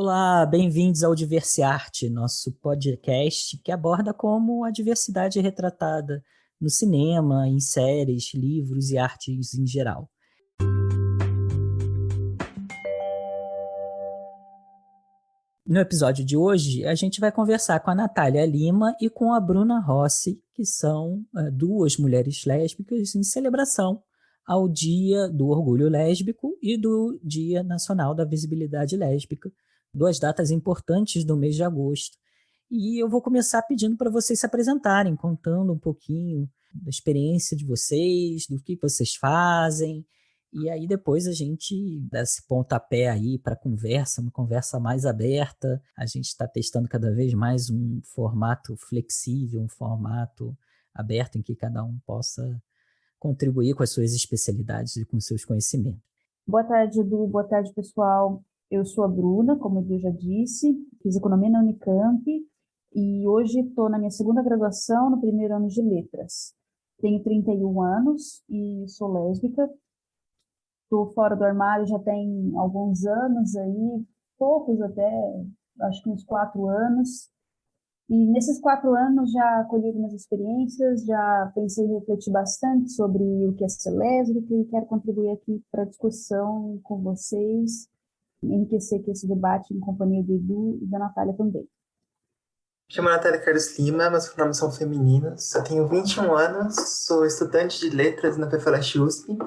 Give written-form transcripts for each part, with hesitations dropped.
Olá, bem-vindos ao Diversiarte, nosso podcast que aborda como a diversidade é retratada no cinema, em séries, livros e artes em geral. No episódio de hoje, a gente vai conversar com a Natália Lima e com a Bruna Rossi, que são duas mulheres lésbicas em celebração ao Dia do Orgulho Lésbico e do Dia Nacional da Visibilidade Lésbica, duas datas importantes do mês de agosto. E eu vou começar pedindo para vocês se apresentarem, contando um pouquinho da experiência de vocês, do que vocês fazem, e aí depois a gente dá esse pontapé aí para conversa, uma conversa mais aberta. A gente está testando cada vez mais um formato flexível, um formato aberto em que cada um possa contribuir com as suas especialidades e com os seus conhecimentos. Boa tarde, Edu. Boa tarde, pessoal. Eu sou a Bruna, como o Edu já disse, fiz economia na Unicamp e hoje estou na minha segunda graduação, no primeiro ano de letras. Tenho 31 anos e sou lésbica. Estou fora do armário já tem alguns anos aí, poucos até, acho que uns 4 anos. E nesses 4 anos já colhi algumas experiências, já pensei e refleti bastante sobre o que é ser lésbica e quero contribuir aqui para a discussão com vocês, enriquecer aqui esse debate em companhia do Edu e da Natália também. Me chamo Natália Carlos Lima, meus pronomes são femininos. Eu tenho 21 anos, sou estudante de letras na PFLASH USP.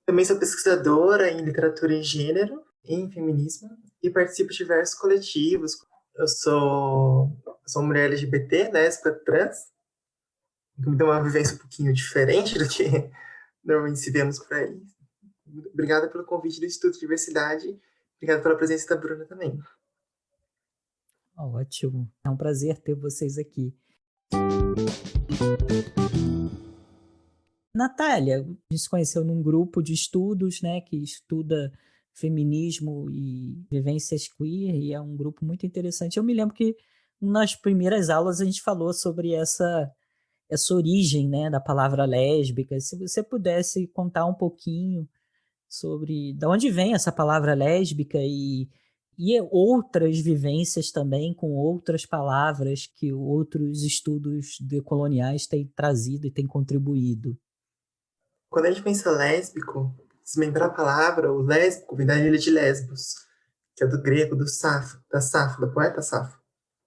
Também sou pesquisadora em literatura em gênero e em feminismo e participo de diversos coletivos. Eu sou mulher LGBT, lésbica, trans, que me dá uma vivência um pouquinho diferente do que normalmente se vemos por aí. Obrigada pelo convite do Instituto de Diversidade. Obrigada pela presença da Bruna também. Ótimo, é um prazer ter vocês aqui. Natália, a gente se conheceu num grupo de estudos, né, que estuda feminismo e vivências queer, e é um grupo muito interessante. Eu me lembro que nas primeiras aulas a gente falou sobre essa origem, né, da palavra lésbica. Se você pudesse contar um pouquinho sobre de onde vem essa palavra lésbica e outras vivências também com outras palavras que outros estudos decoloniais têm trazido e têm contribuído. Quando a gente pensa lésbico, desmembrar a palavra, o lésbico vem da ilha de Lesbos, que é do grego, do Safo, da Safo, da poeta Safo.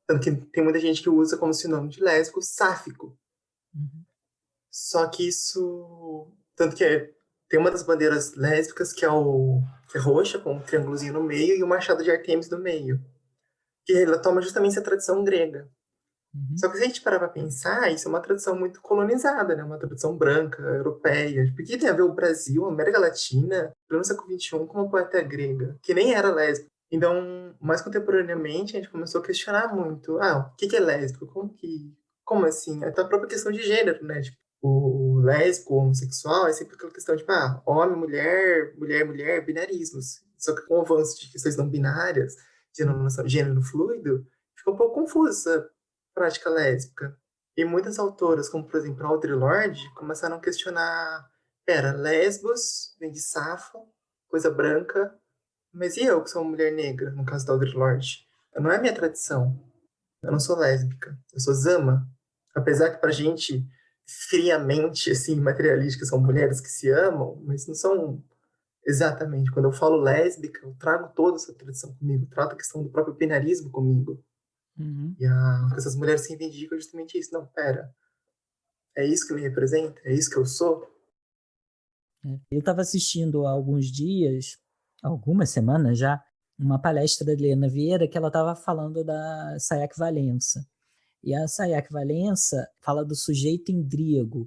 Tanto que tem muita gente que usa como sinônimo de lésbico, sáfico. Uhum. Só que isso... Tanto que tem uma das bandeiras lésbicas que é roxa, com um triângulozinho no meio, e o machado de Artemis no meio. Que ela toma justamente essa tradição grega. Uhum. Só que se a gente parar pra pensar, isso é uma tradição muito colonizada, né? Uma tradição branca, europeia. Porque tem a ver o Brasil, a América Latina, no século XXI, com uma poeta grega, que nem era lésbica. Então, mais contemporaneamente, a gente começou a questionar muito. O que é lésbico? Como assim? Até a própria questão de gênero, né? Tipo, o lésbico, o homossexual, é sempre aquela questão de, homem, mulher, mulher, mulher, binarismos. Só que com o avanço de questões não binárias, gênero fluido, fica um pouco confusa prática lésbica. E muitas autoras, como por exemplo Audre Lorde, começaram a questionar: pera, Lesbos vem de Safo, coisa branca, mas e eu que sou uma mulher negra, no caso da Audre Lorde? Não é minha tradição. Eu não sou lésbica, eu sou Zama. Apesar que pra gente, friamente, assim, materialística, são mulheres que se amam, mas não são exatamente. Quando eu falo lésbica, eu trago toda essa tradição comigo, trato a questão do próprio binarismo comigo. Uhum. E essas mulheres se reivindicam justamente isso. Não, pera, é isso que me representa? É isso que eu sou? Eu estava assistindo há alguns dias, algumas semanas já, uma palestra da Helena Vieira que ela estava falando da Sayaka Valença. E a Sayaka Valença fala do sujeito indríago,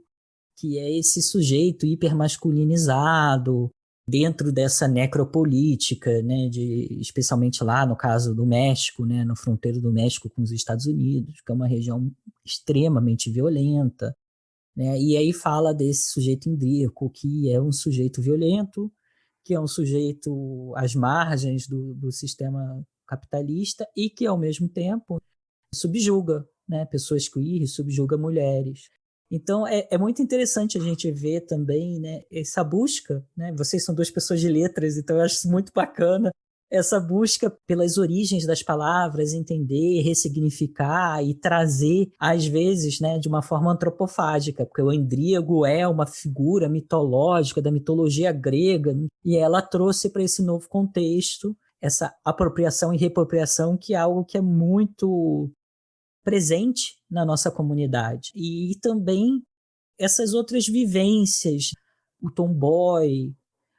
que é esse sujeito hipermasculinizado dentro dessa necropolítica, né, especialmente lá no caso do México, né, no fronteiro do México com os Estados Unidos, que é uma região extremamente violenta, né, e aí fala desse sujeito indríaco, que é um sujeito violento, que é um sujeito às margens do sistema capitalista e que, ao mesmo tempo, subjuga, né, pessoas queer, subjuga mulheres. Então, é muito interessante a gente ver também, né, essa busca. Né? Vocês são duas pessoas de letras, então eu acho isso muito bacana, essa busca pelas origens das palavras, entender, ressignificar e trazer, às vezes, né, de uma forma antropofágica, porque o Endríago é uma figura mitológica da mitologia grega, e ela trouxe para esse novo contexto essa apropriação e reapropriação, que é algo que é muito presente na nossa comunidade. E também essas outras vivências, o tomboy,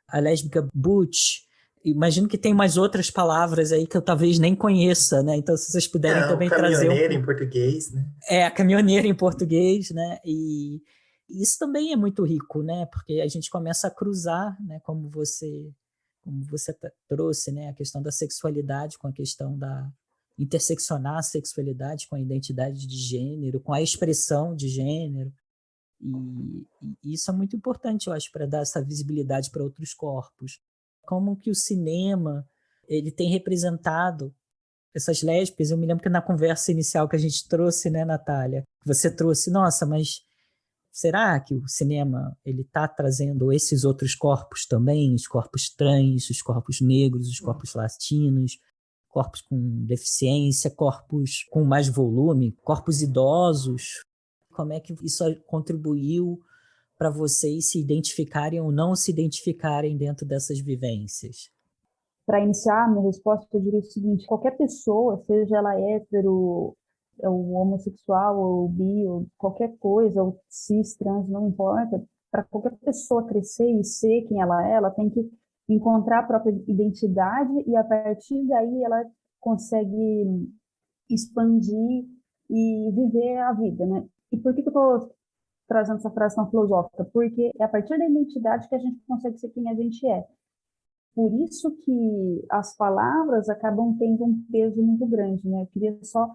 a lésbica butch, imagino que tem mais outras palavras aí que eu talvez nem conheça, né? Então, se vocês puderem O também trazer caminhoneiro em português, né? a caminhoneira em português, né? E isso também é muito rico, né? Porque a gente começa a cruzar, né? Como você trouxe, né? A questão da sexualidade com a questão da interseccionar a sexualidade com a identidade de gênero, com a expressão de gênero. E isso é muito importante, eu acho, para dar essa visibilidade para outros corpos. Como que o cinema ele tem representado essas lésbicas. Eu me lembro que na conversa inicial que a gente trouxe, né, Natália, você trouxe, nossa, mas será que o cinema ele está trazendo esses outros corpos também, os corpos trans, os corpos negros, os corpos latinos, corpos com deficiência, corpos com mais volume, corpos idosos? Como é que isso contribuiu para vocês se identificarem ou não se identificarem dentro dessas vivências? Para iniciar a minha resposta, eu diria o seguinte: qualquer pessoa, seja ela hétero, ou homossexual, ou bi, ou qualquer coisa, ou cis, trans, não importa, para qualquer pessoa crescer e ser quem ela tem que encontrar a própria identidade e, a partir daí, ela consegue expandir e viver a vida, né? E por que eu estou trazendo essa frase tão filosófica? Porque é a partir da identidade que a gente consegue ser quem a gente é. Por isso que as palavras acabam tendo um peso muito grande, né? Eu queria só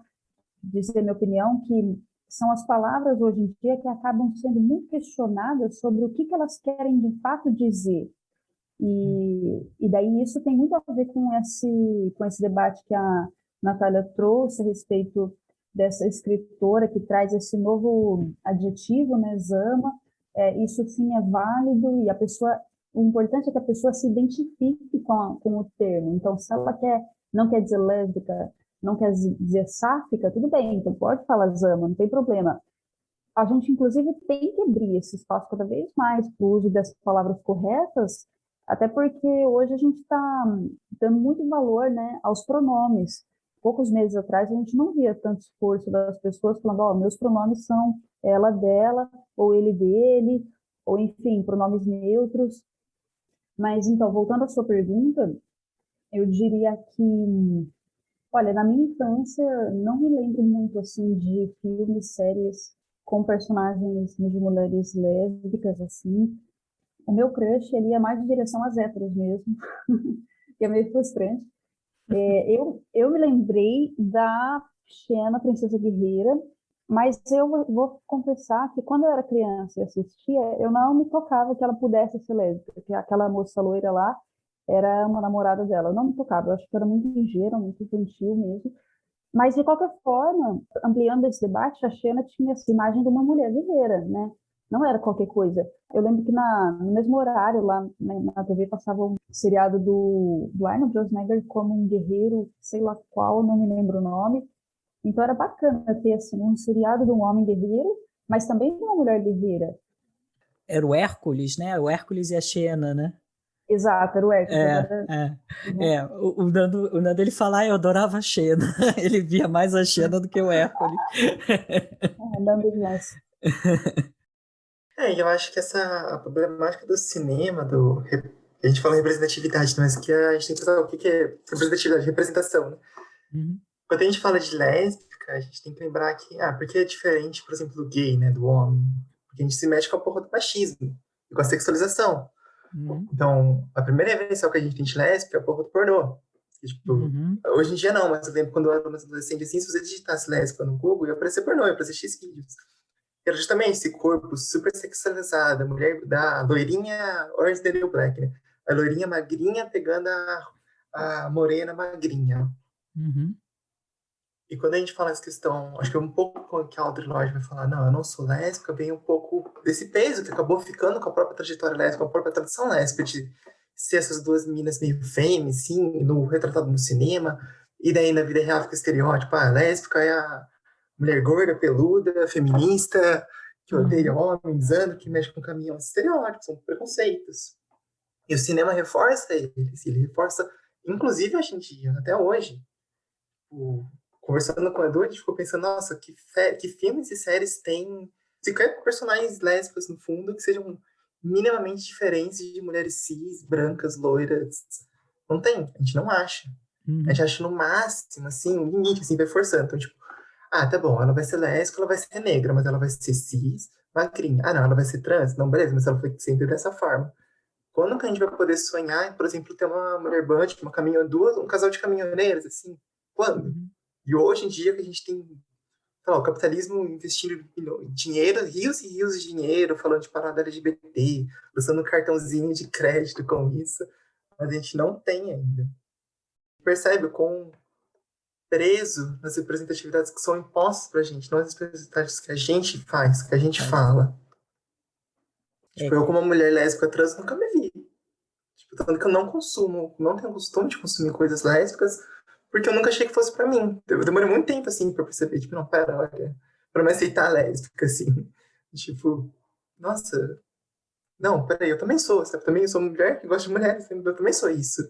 dizer minha opinião que são as palavras hoje em dia que acabam sendo muito questionadas sobre o que elas querem de fato dizer. E daí isso tem muito a ver com esse debate que a Natália trouxe a respeito dessa escritora que traz esse novo adjetivo, né, Zama. Isso sim é válido e o importante é que a pessoa se identifique com o termo. Então, se ela não quer dizer lésbica, não quer dizer sáfica, tudo bem, então pode falar Zama, não tem problema. A gente, inclusive, tem que abrir esse espaço cada vez mais para o uso dessas palavras corretas, até porque hoje a gente está dando muito valor, né, aos pronomes. Poucos meses atrás a gente não via tanto esforço das pessoas falando, meus pronomes são ela, dela, ou ele, dele, ou enfim, pronomes neutros. Mas então, voltando à sua pergunta, eu diria que, olha, na minha infância não me lembro muito assim de filmes, séries com personagens de mulheres lésbicas assim. O meu crush ele ia mais em direção às héteros mesmo, que é meio frustrante. Eu me lembrei da Xena, Princesa Guerreira, mas eu vou confessar que quando eu era criança e assistia, eu não me tocava que ela pudesse ser lésbica, que aquela moça loira lá era uma namorada dela. Eu não me tocava, eu acho que era muito ingênua, muito infantil mesmo. Mas, de qualquer forma, ampliando esse debate, a Xena tinha essa imagem de uma mulher guerreira, né? Não era qualquer coisa. Eu lembro que no mesmo horário, lá né, na TV, passava um seriado do Arnold Schwarzenegger como um guerreiro, sei lá qual, não me lembro o nome. Então era bacana ter assim, um seriado de um homem guerreiro, mas também de uma mulher guerreira. Era o Hércules, né? O Hércules e a Xena, né? Exato, era o Hércules. Agora... O Nando ele fala, eu adorava a Xena. Ele via mais a Xena do que o Hércules. Andando demais. E eu acho que a problemática do cinema, a gente fala representatividade, mas que a gente tem que pensar o que é representatividade, representação, né? Uhum. Quando a gente fala de lésbica, a gente tem que lembrar que, porque é diferente, por exemplo, do gay, né, do homem. Porque a gente se mexe com a porra do machismo e com a sexualização. Uhum. Então, a primeira invenção que a gente tem de lésbica é a porra do pornô. E, tipo, hoje em dia não, mas eu lembro quando eu era mais adolescente, assim, se você digitasse lésbica no Google, ia aparecer pornô, ia aparecer X vídeos. Era justamente esse corpo super sexualizado, a mulher da loirinha Orange is the New Black, né? A loirinha magrinha pegando a morena magrinha. Uhum. E quando a gente fala essa questão, acho que é um pouco que a Audre Lorde vai falar, não, eu não sou lésbica, vem um pouco desse peso que acabou ficando com a própria trajetória lésbica, com a própria tradição lésbica ser essas duas meninas meio fêmea, assim, retratado no cinema, e daí na vida real fica estereótipo, a lésbica é a mulher gorda, peluda, feminista, que odeia homens, anda, que mexe com caminhão. Estereótipos, são preconceitos. E o cinema reforça eles, ele reforça, inclusive hoje em dia, até hoje. Conversando com o Edu, a gente ficou pensando, nossa, que filmes e séries têm sequer personagens lésbicas no fundo que sejam minimamente diferentes de mulheres cis, brancas, loiras. Não tem, a gente não acha. A gente acha no máximo, assim, um limite, assim, vai forçando. Então, tipo, tá bom, ela vai ser lésbica, ela vai ser negra, mas ela vai ser cis, magrinha. Não, ela vai ser trans? Não, beleza, mas ela vai sempre dessa forma. Quando que a gente vai poder sonhar, por exemplo, ter uma mulher band, um casal de caminhoneiros, assim? Quando? E hoje em dia que a gente tem, sei lá, o capitalismo investindo dinheiro, rios e rios de dinheiro, falando de parada LGBT, usando cartãozinho de crédito com isso, mas a gente não tem ainda. Percebe o quão preso nas representatividades que são impostas pra gente, não as representatividades que a gente faz, que a gente fala. Tipo, eu como uma mulher lésbica trans nunca me vi. Tipo, tanto que eu não tenho costume de consumir coisas lésbicas, porque eu nunca achei que fosse pra mim. Eu demorei muito tempo, assim, pra perceber, tipo, não, pera, olha, pra me aceitar lésbica, assim. Tipo, nossa, não, peraí, eu também sou, sabe? Também sou mulher que gosta de mulheres, eu também sou isso.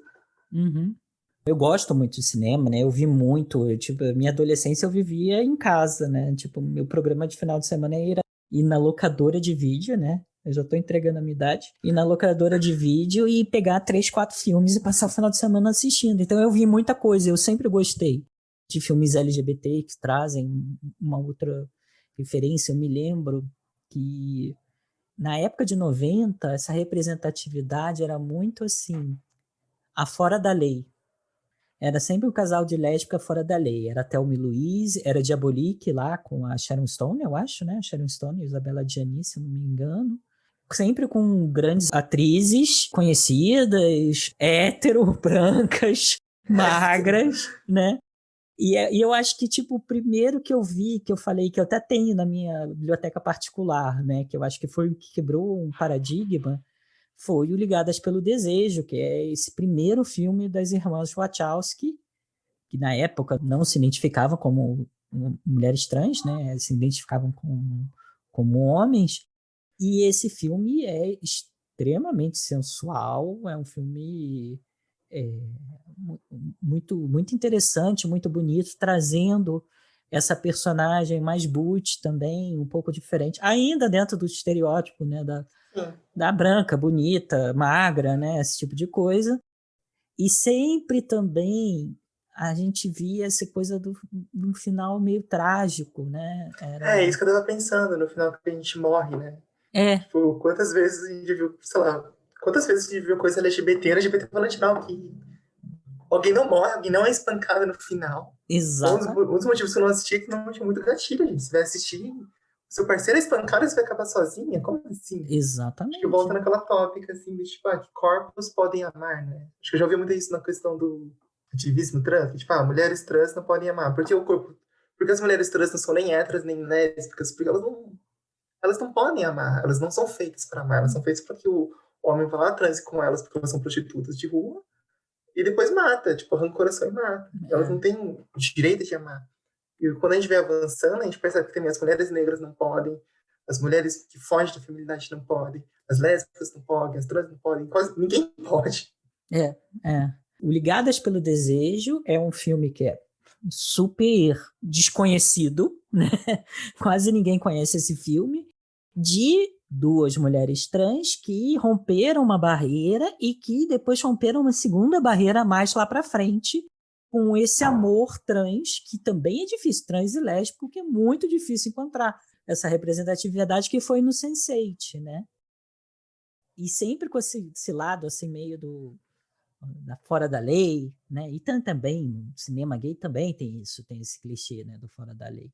Eu gosto muito de cinema, né? Eu vi muito, tipo, minha adolescência eu vivia em casa, né? Tipo, meu programa de final de semana era ir na locadora de vídeo, né? Eu já tô entregando a minha idade. Ir na locadora de vídeo e pegar 3, 4 filmes e passar o final de semana assistindo. Então eu vi muita coisa, eu sempre gostei de filmes LGBT que trazem uma outra referência. Eu me lembro que na época de 90, essa representatividade era muito assim, a fora da lei. Era sempre um casal de lésbica fora da lei. Era Thelma e Louise, era Diabolique lá com a Sharon Stone, eu acho, né? Sharon Stone e Isabella Gianni, se eu não me engano. Sempre com grandes atrizes conhecidas, hétero, brancas, magras, né? E eu acho que, tipo, o primeiro que eu vi, que eu falei, que eu até tenho na minha biblioteca particular, né? Que eu acho que foi o que quebrou um paradigma, foi o Ligadas pelo Desejo, que é esse primeiro filme das irmãs Wachowski, que na época não se identificavam como mulheres trans, né? Se identificavam como homens. E esse filme é extremamente sensual, é um filme é, muito interessante, muito bonito, trazendo essa personagem mais butch também, um pouco diferente, ainda dentro do estereótipo, né, da branca, bonita, magra, né, esse tipo de coisa. E sempre também a gente via essa coisa do final meio trágico, né? É isso que eu tava pensando, no final que a gente morre, né? É, Tipo, quantas vezes a gente viu, sei lá, quantas vezes a gente viu coisa LGBT falando, não, que alguém não morre, alguém não é espancado no final. exatamente. Um dos motivos que eu não assisti é que não tinha muito gatilho, gente. Você vai assistir, seu parceiro é espancado, você vai acabar sozinha? Como assim? Acho que volta Exatamente. naquela tópica, assim, de, tipo, que corpos podem amar, né? Acho que eu já ouvi muito isso na questão do ativismo trans, que, tipo, mulheres trans não podem amar. Porque as mulheres trans não são nem héteras, nem lésbicas, porque elas não podem amar, elas não são feitas para amar, elas são feitas para que o homem vá lá, transe com elas, porque elas são prostitutas de rua, e depois mata, tipo, arranca o coração e mata. Elas não têm o direito de amar. E quando a gente vem avançando, a gente percebe que também as mulheres negras não podem, as mulheres que fogem da feminilidade não podem, as lésbicas não podem, as trans não podem, quase ninguém pode. É, é. O Ligadas pelo Desejo é um filme que é super desconhecido, né? Quase ninguém conhece esse filme, de duas mulheres trans que romperam uma barreira e que depois romperam uma segunda barreira mais lá para frente, com esse amor trans, que também é difícil, trans e lésbico, que é muito difícil encontrar essa representatividade que foi no Sense8, né? E sempre com esse lado assim meio da fora da lei, né? E também no cinema gay também tem isso, tem esse clichê, né, do fora da lei.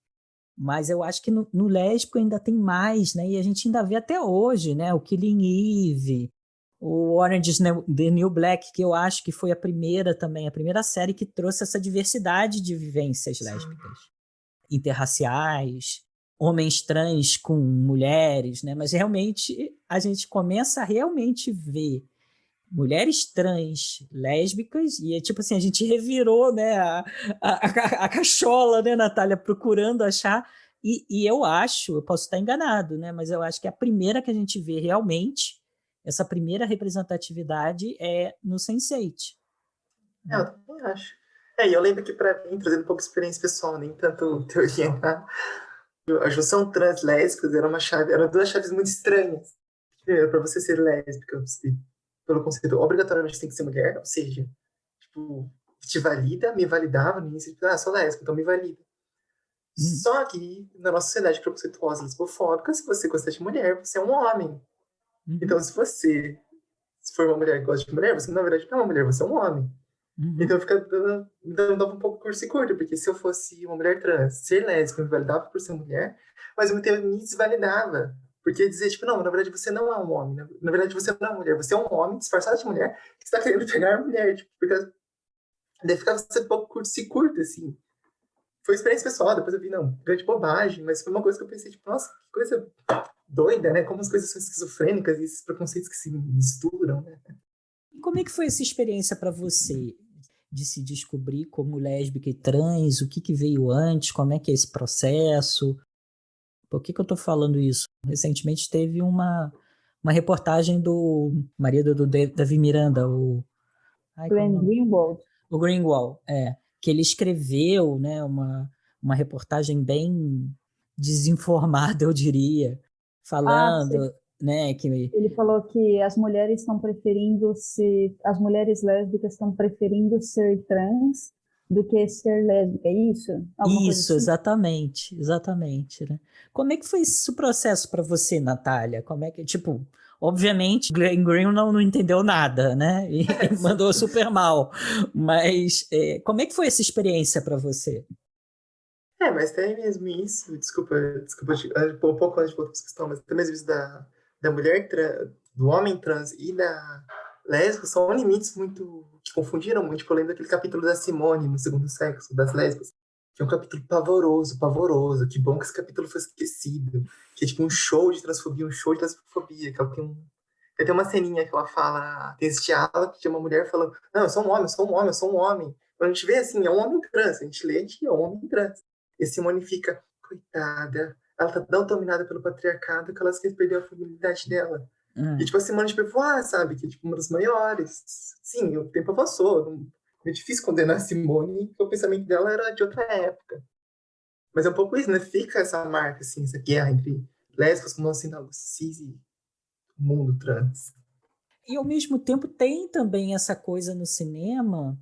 Mas eu acho que no lésbico ainda tem mais, né? E a gente ainda vê até hoje, né? O Killing Eve, o Orange is the New Black, que eu acho que foi a primeira também, a primeira série que trouxe essa diversidade de vivências lésbicas, interraciais, homens trans com mulheres, né? Mas realmente a gente começa a realmente ver mulheres trans lésbicas, e é tipo assim, a gente revirou, né, a cachola, né, Natália, procurando achar, e eu acho, eu posso estar enganado, né, mas eu acho que a primeira que a gente vê realmente, essa primeira representatividade é no Sense8. Eu também acho. E eu lembro que para mim, trazendo um pouco de experiência pessoal, nem tanto teoria, tá? A junção trans lésbicas eram duas chaves muito estranhas. Primeiro, para você ser lésbica, você, pelo conceito, obrigatoriamente tem que ser mulher, ou seja, tipo, te valida, me validava no início, tipo, sou lésbica, então me valida. Só que, na nossa sociedade preconceituosa, lesbofóbica, se você gosta de mulher, você é um homem. Então, se for uma mulher que gosta de mulher, você, na verdade, não é uma mulher, você é um homem. Então, fica dando um pouco curso e curto, porque se eu fosse uma mulher trans, ser lésbica me validava por ser mulher, mas me desvalidava. Porque dizer, tipo, não, na verdade você não é um homem, na verdade você não é uma mulher, você é um homem disfarçado de mulher que está querendo pegar a mulher, tipo, porque daí ficava sendo um pouco curto e curto, assim. Foi experiência pessoal, depois eu vi, não, grande bobagem, mas foi uma coisa que eu pensei, tipo, nossa, que coisa doida, né? Como as coisas são esquizofrênicas e esses preconceitos que se misturam, né? E como é que foi essa experiência para você de se descobrir como lésbica e trans? O que veio antes? Como é que é esse processo? Por que eu estou falando isso? Recentemente teve uma reportagem do marido do Davi Miranda, Glenn Greenwald. O Greenwald, que ele escreveu, né, uma reportagem bem desinformada, eu diria, falando, né, que ele falou que as mulheres lésbicas estão preferindo ser trans do que ser lésbica, é isso? Alguma coisa isso, assim? exatamente, né? Como é que foi esse processo para você, Natália? Como é que, tipo, obviamente, Glenn Green não entendeu nada, né? E mandou super mal. Mas como é que foi essa experiência para você? Mas tem mesmo isso, desculpa, um pouco antes de voltar para essa questão, mas tem mesmo isso da mulher trans, do homem trans e da lésbica, são limites muito, que confundiram muito. Tipo, eu lembro daquele capítulo da Simone, no Segundo Sexo, das lésbicas, que é um capítulo pavoroso, que bom que esse capítulo foi esquecido, que é tipo um show de transfobia, um show de lesbofobia, que ela tem uma ceninha que ela fala, tem esse diálogo que tem uma mulher falando, não, eu sou um homem, eu sou um homem, eu sou um homem. Quando a gente vê assim, é um homem trans, a gente lê que é um homem trans. E Simone fica, coitada, ela tá tão dominada pelo patriarcado que ela esquece de perder a feminilidade dela. E, tipo, a Simone, tipo, sabe, que é, tipo, uma das maiores. Sim, o tempo avançou, é difícil condenar a Simone, porque o pensamento dela era de outra época. Mas é um pouco isso, né? Fica essa marca, assim, essa guerra entre lésbicas como assim, da cis e o mundo trans. E, ao mesmo tempo, tem também essa coisa no cinema,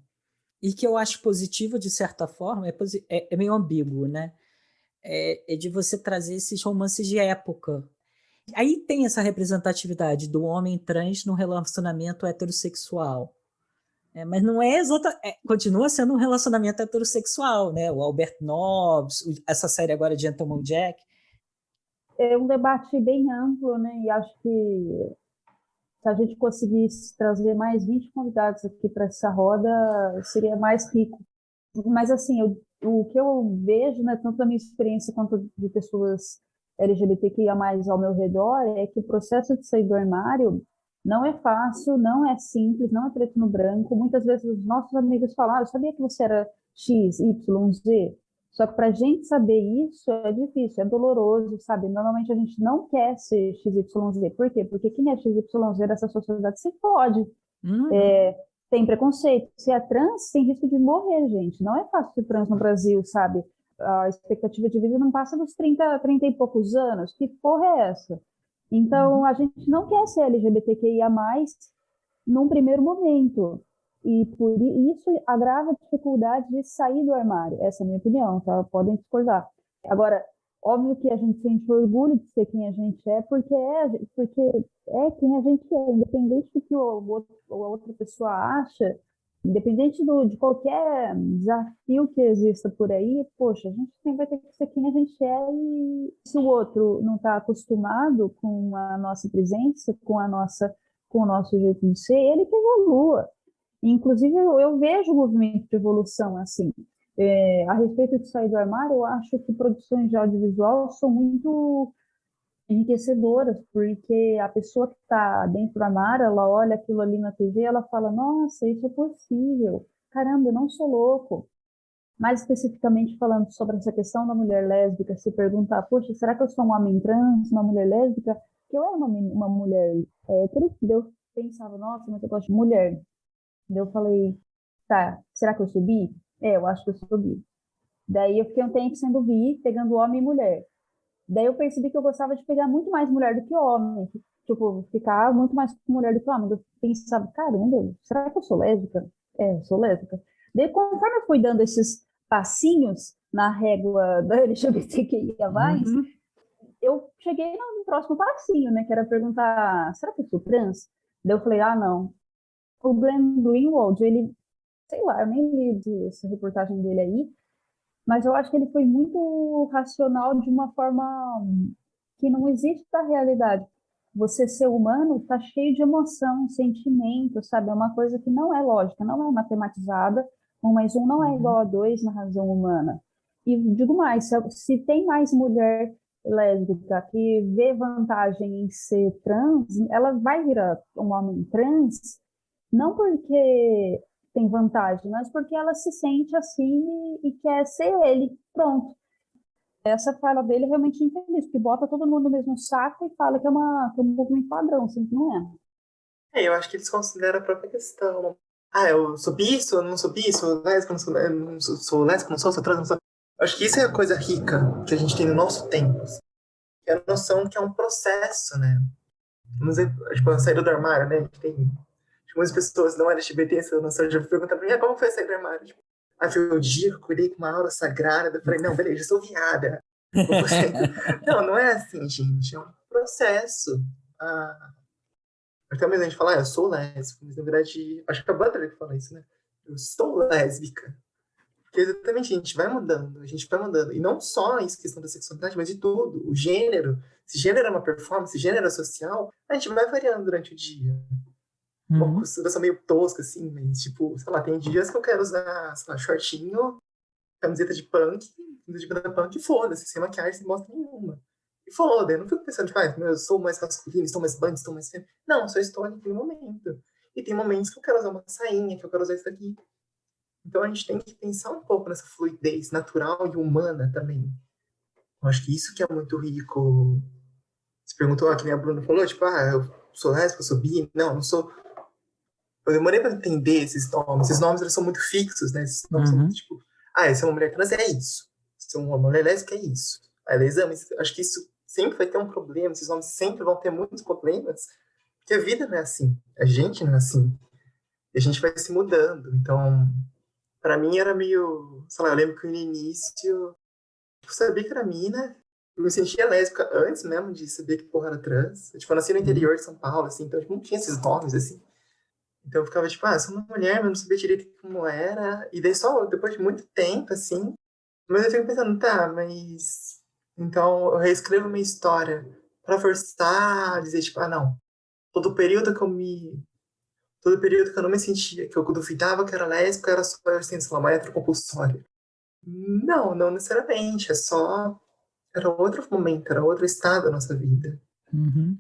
e que eu acho positivo, de certa forma, é meio ambíguo, né? É de você trazer esses romances de época. Aí tem essa representatividade do homem trans no relacionamento heterossexual. Mas não é continua sendo um relacionamento heterossexual, né? O Albert Nobbs, essa série agora de Gentleman Jack. É um debate bem amplo, né? E acho que se a gente conseguisse trazer mais 20 convidados aqui para essa roda, seria mais rico. Mas, assim, o que eu vejo, né, tanto da minha experiência quanto de pessoas LGBTQIA+, ao meu redor, é que o processo de sair do armário não é fácil, não é simples, não é preto no branco. Muitas vezes os nossos amigos falam, eu sabia que você era X, Y, Z. Só que para a gente saber isso é difícil, é doloroso, sabe? Normalmente a gente não quer ser X, Y, Z. Por quê? Porque quem é X, Y, Z dessa sociedade se pode. Tem preconceito. Se é trans, tem risco de morrer, gente. Não é fácil ser trans no Brasil, sabe? A expectativa de vida não passa dos 30 e poucos anos. Que porra é essa? Então, a gente não quer ser LGBTQIA+, num primeiro momento. E por isso agrava a dificuldade de sair do armário. Essa é a minha opinião, tá? Podem discordar. Agora, óbvio que a gente sente orgulho de ser quem a gente é, porque é quem a gente é, independente do que a outra pessoa acha, independente de qualquer desafio que exista por aí, poxa, a gente vai ter que ser quem a gente é, e se o outro não está acostumado com a nossa presença, com o nosso jeito de ser, ele que evolua. Inclusive, eu vejo o movimento de evolução assim. A respeito de sair do armário, eu acho que produções de audiovisual são muito enriquecedoras, porque a pessoa que está dentro do armário, ela olha aquilo ali na TV, ela fala, nossa, isso é possível, caramba, eu não sou louco. Mais especificamente falando sobre essa questão da mulher lésbica, se perguntar, poxa, será que eu sou um homem trans, uma mulher lésbica? Que eu era uma mulher hétero, daí eu pensava, nossa, mas eu gosto de mulher. Daí eu falei, tá, será que eu sou bi? Eu acho que eu sou bi. Daí eu fiquei um tempo sendo bi, pegando homem e mulher. Daí eu percebi que eu gostava de pegar muito mais mulher do que homem. Tipo, ficar muito mais com mulher do que homem. Eu pensava, caramba, será que eu sou lésbica? Eu sou lésbica. Daí, conforme eu fui dando esses passinhos na régua da LGBTQIA+, Uhum. eu cheguei no próximo passinho, né? Que era perguntar, será que eu sou trans? Daí eu falei, não. O Glenn Greenwald, ele, sei lá, eu nem li essa reportagem dele aí, mas eu acho que ele foi muito racional de uma forma que não existe da realidade. Você ser humano está cheio de emoção, sentimento, sabe? É uma coisa que não é lógica, não é matematizada. 1 mais 1 não é igual Uhum. a 2 na razão humana. E digo mais, se tem mais mulher lésbica que vê vantagem em ser trans, ela vai virar um homem trans, não porque tem vantagem, mas porque ela se sente assim e quer ser ele. Pronto. Essa fala dele é realmente infeliz, porque bota todo mundo no mesmo saco e fala que é um movimento padrão, sendo que não é. Eu acho que eles consideram a própria questão. Ah, eu sou bi, não sou bi, sou lésbica, não sou, não sou lésbica, não sou trans, não sou. Eu acho que isso é a coisa rica que a gente tem no nosso tempo. Que é a noção que é um processo, né? Vamos dizer, tipo, a saída do armário, né? Que tem tipo, muitas pessoas não LGBT, essa noção, já perguntam pra mim, como foi a saída do armário? Tipo, foi o dia que eu cuidei com uma aura sagrada. Eu falei, não, beleza, eu sou viada. Não, não é assim, gente. É um processo. Ah, até mesmo a gente fala, eu sou lésbica, mas na verdade, acho que a Butler que fala isso, né? Eu estou lésbica. Porque exatamente, a gente vai mudando, a gente vai mudando. E não só isso, questão da sexualidade, mas de tudo. O gênero, se gênero é uma performance, se gênero é social, a gente vai variando durante o dia. Uma Uhum. costura meio tosca, assim, mas, tipo, sei lá, tem dias que eu quero usar, sei lá, shortinho, camiseta de punk, de banda punk, e foda-se, sem maquiagem, sem bosta nenhuma. E foda, eu não fico pensando, tipo, eu sou mais masculino, estou mais band, estou mais feminino. Não, só estou naquele momento. E tem momentos que eu quero usar uma sainha, que eu quero usar isso daqui. Então a gente tem que pensar um pouco nessa fluidez natural e humana também. Eu acho que isso que é muito rico. Você perguntou, que nem a Bruna falou, tipo, eu sou lésbica, eu sou bi. Não, não sou. Eu demorei para entender esses nomes. Esses nomes eles são muito fixos, né? Esses nomes são muito Uhum. tipo, se é uma mulher trans é isso. Se é uma mulher lésbica é isso. Aí, exame, acho que isso sempre vai ter um problema. Esses nomes sempre vão ter muitos problemas. Porque a vida não é assim. A gente não é assim. E a gente vai se mudando. Então, para mim era meio, sei lá, eu lembro que no início eu sabia que era mina, eu me sentia lésbica antes mesmo de saber que porra era trans. Eu, tipo, eu nasci no Uhum. interior de São Paulo, assim, então tipo, não tinha esses nomes, assim. Então eu ficava tipo, sou uma mulher, mas não sabia direito como era. E daí só depois de muito tempo, assim. Mas eu fico pensando, tá, mas. Então eu reescrevo minha história pra forçar a dizer, tipo, não. Todo período que eu me. Todo período que eu não me sentia, que eu duvidava que era lésbica, era só eu sendo, sei lá, uma heterocompulsória. Não, não necessariamente. É só. Era outro momento, era outro estado da nossa vida. Uhum.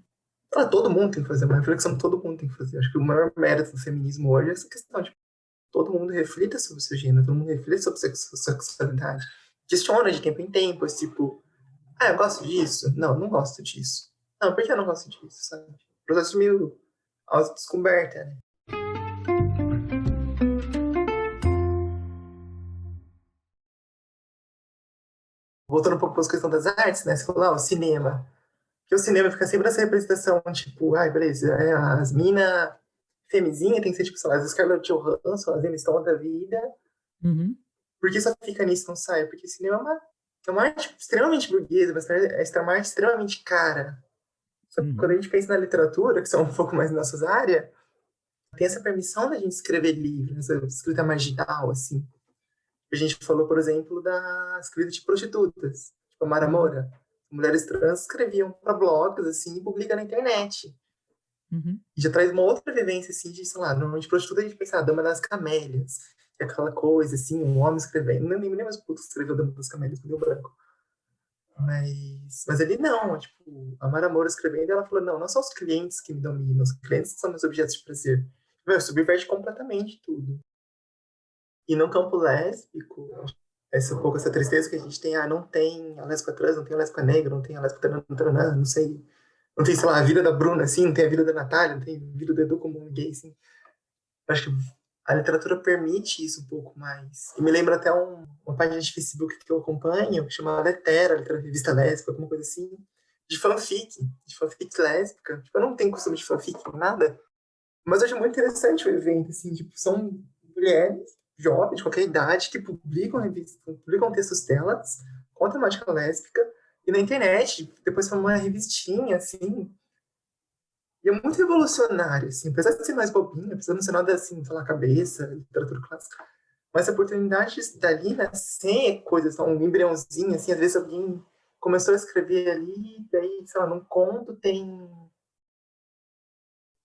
Todo mundo tem que fazer, uma reflexão que todo mundo tem que fazer. Acho que o maior mérito do feminismo hoje é essa questão de todo mundo reflita sobre o seu gênero, todo mundo reflita sobre a sua sexualidade. Questiona de tempo em tempo, tipo, eu gosto disso? Não, não gosto disso. Não, por que eu não gosto disso, sabe? Processo meio autodescoberta, né? Voltando um pouco para a questão das artes, né? Você falou, o cinema. Que o cinema fica sempre nessa representação, tipo, beleza, as minas femizinha tem que ser, tipo, sei lá, as Scarlett Johansson, as Emma Stone da vida. Uhum. Por que só fica nisso, não sai? Porque o cinema é uma arte extremamente burguesa, mas é uma arte extremamente cara. Só que quando a Uhum. gente pensa na literatura, que são um pouco mais nossas áreas, tem essa permissão da gente escrever livros, essa escrita marginal, assim. A gente falou, por exemplo, da escrita de prostitutas, tipo a Mara Uhum. Moura. Mulheres trans escreviam para blogs, assim, e publicam na internet. Uhum. E já traz uma outra vivência, assim, de, sei lá, normalmente prostituta a gente pensa, a Dama das Camélias, que é aquela coisa, assim, um homem escrevendo. Não nem lembro mais o puto escreveu Dama das Camélias, me deu branco. Mas ali não, tipo, a Mara Moura escrevendo, ela falou, não são os clientes que me dominam, os clientes são meus objetos de prazer. Meu, subverte completamente tudo. E no campo lésbico, um pouco essa tristeza que a gente tem, não tem a lésbica trans, não tem a lésbica negra, não tem a lésbica taranã, não sei. Não tem, sei lá, a vida da Bruna, assim, não tem a vida da Natália, não tem a vida do Edu como um gay, assim. Eu acho que a literatura permite isso um pouco mais. E me lembra até uma página de Facebook que eu acompanho, que chama Letera, literatura revista lésbica, alguma coisa assim, de fanfic lésbica. Tipo, eu não tenho costume de fanfic, nada, mas eu acho muito interessante o evento, assim, tipo, são mulheres jovens, de qualquer idade, que publicam revistas, publicam textos delas com a temática lésbica, e na internet, depois foi uma revistinha, assim, e é muito revolucionário, assim, apesar de ser mais bobinha, apesar de não ser nada, assim, sei lá, cabeça, literatura clássica, mas a oportunidade dali nascer coisas, um embriãozinho, assim, às vezes alguém começou a escrever ali, daí, sei lá, num conto tem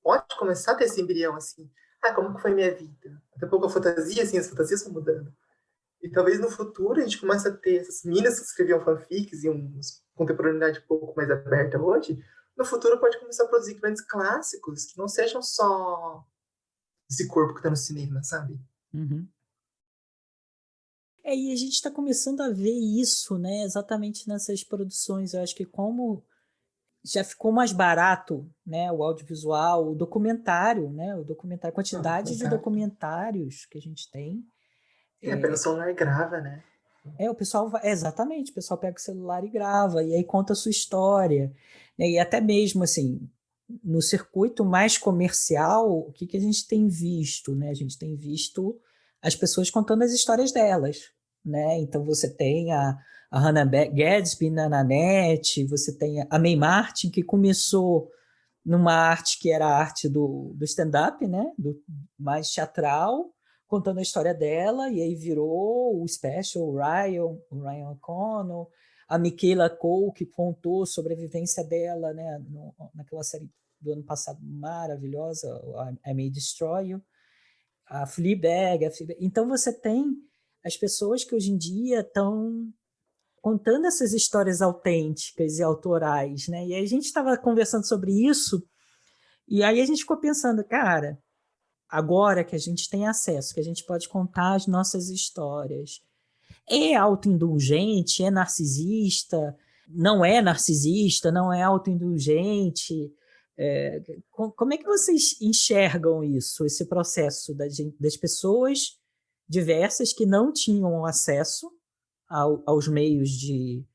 pode começar a ter esse embrião, assim. Como que foi minha vida? Daqui a pouco a fantasia, assim, as fantasias vão mudando. E talvez no futuro a gente comece a ter essas meninas que escreviam fanfics e uma contemporaneidade um pouco mais aberta hoje. No futuro pode começar a produzir grandes clássicos que não sejam só esse corpo que está no cinema, sabe? Uhum. E a gente está começando a ver isso, né, exatamente nessas produções. Eu acho que como já ficou mais barato, né, o audiovisual, o documentário, né, a quantidade de documentários que a gente tem. Pega o celular e grava, né? O pessoal exatamente, o pessoal pega o celular e grava, e aí conta a sua história, né, e até mesmo assim, no circuito mais comercial, o que a gente tem visto, né? A gente tem visto as pessoas contando as histórias delas, né? Então você tem a Hannah Gadsby na net, você tem a May Martin, que começou numa arte que era a arte do stand-up, né? Do mais teatral, contando a história dela, e aí virou o special, o Ryan O'Connell, a Michaela Cole, que contou sobre a vivência dela, né? Naquela série do ano passado maravilhosa, I May Destroy You, a Fleabag. Então você tem as pessoas que hoje em dia estão contando essas histórias autênticas e autorais, né? E aí a gente estava conversando sobre isso, e aí a gente ficou pensando, cara, agora que a gente tem acesso, que a gente pode contar as nossas histórias, é autoindulgente, é narcisista, não é autoindulgente? Como é que vocês enxergam isso, esse processo das pessoas diversas que não tinham acesso aos meios de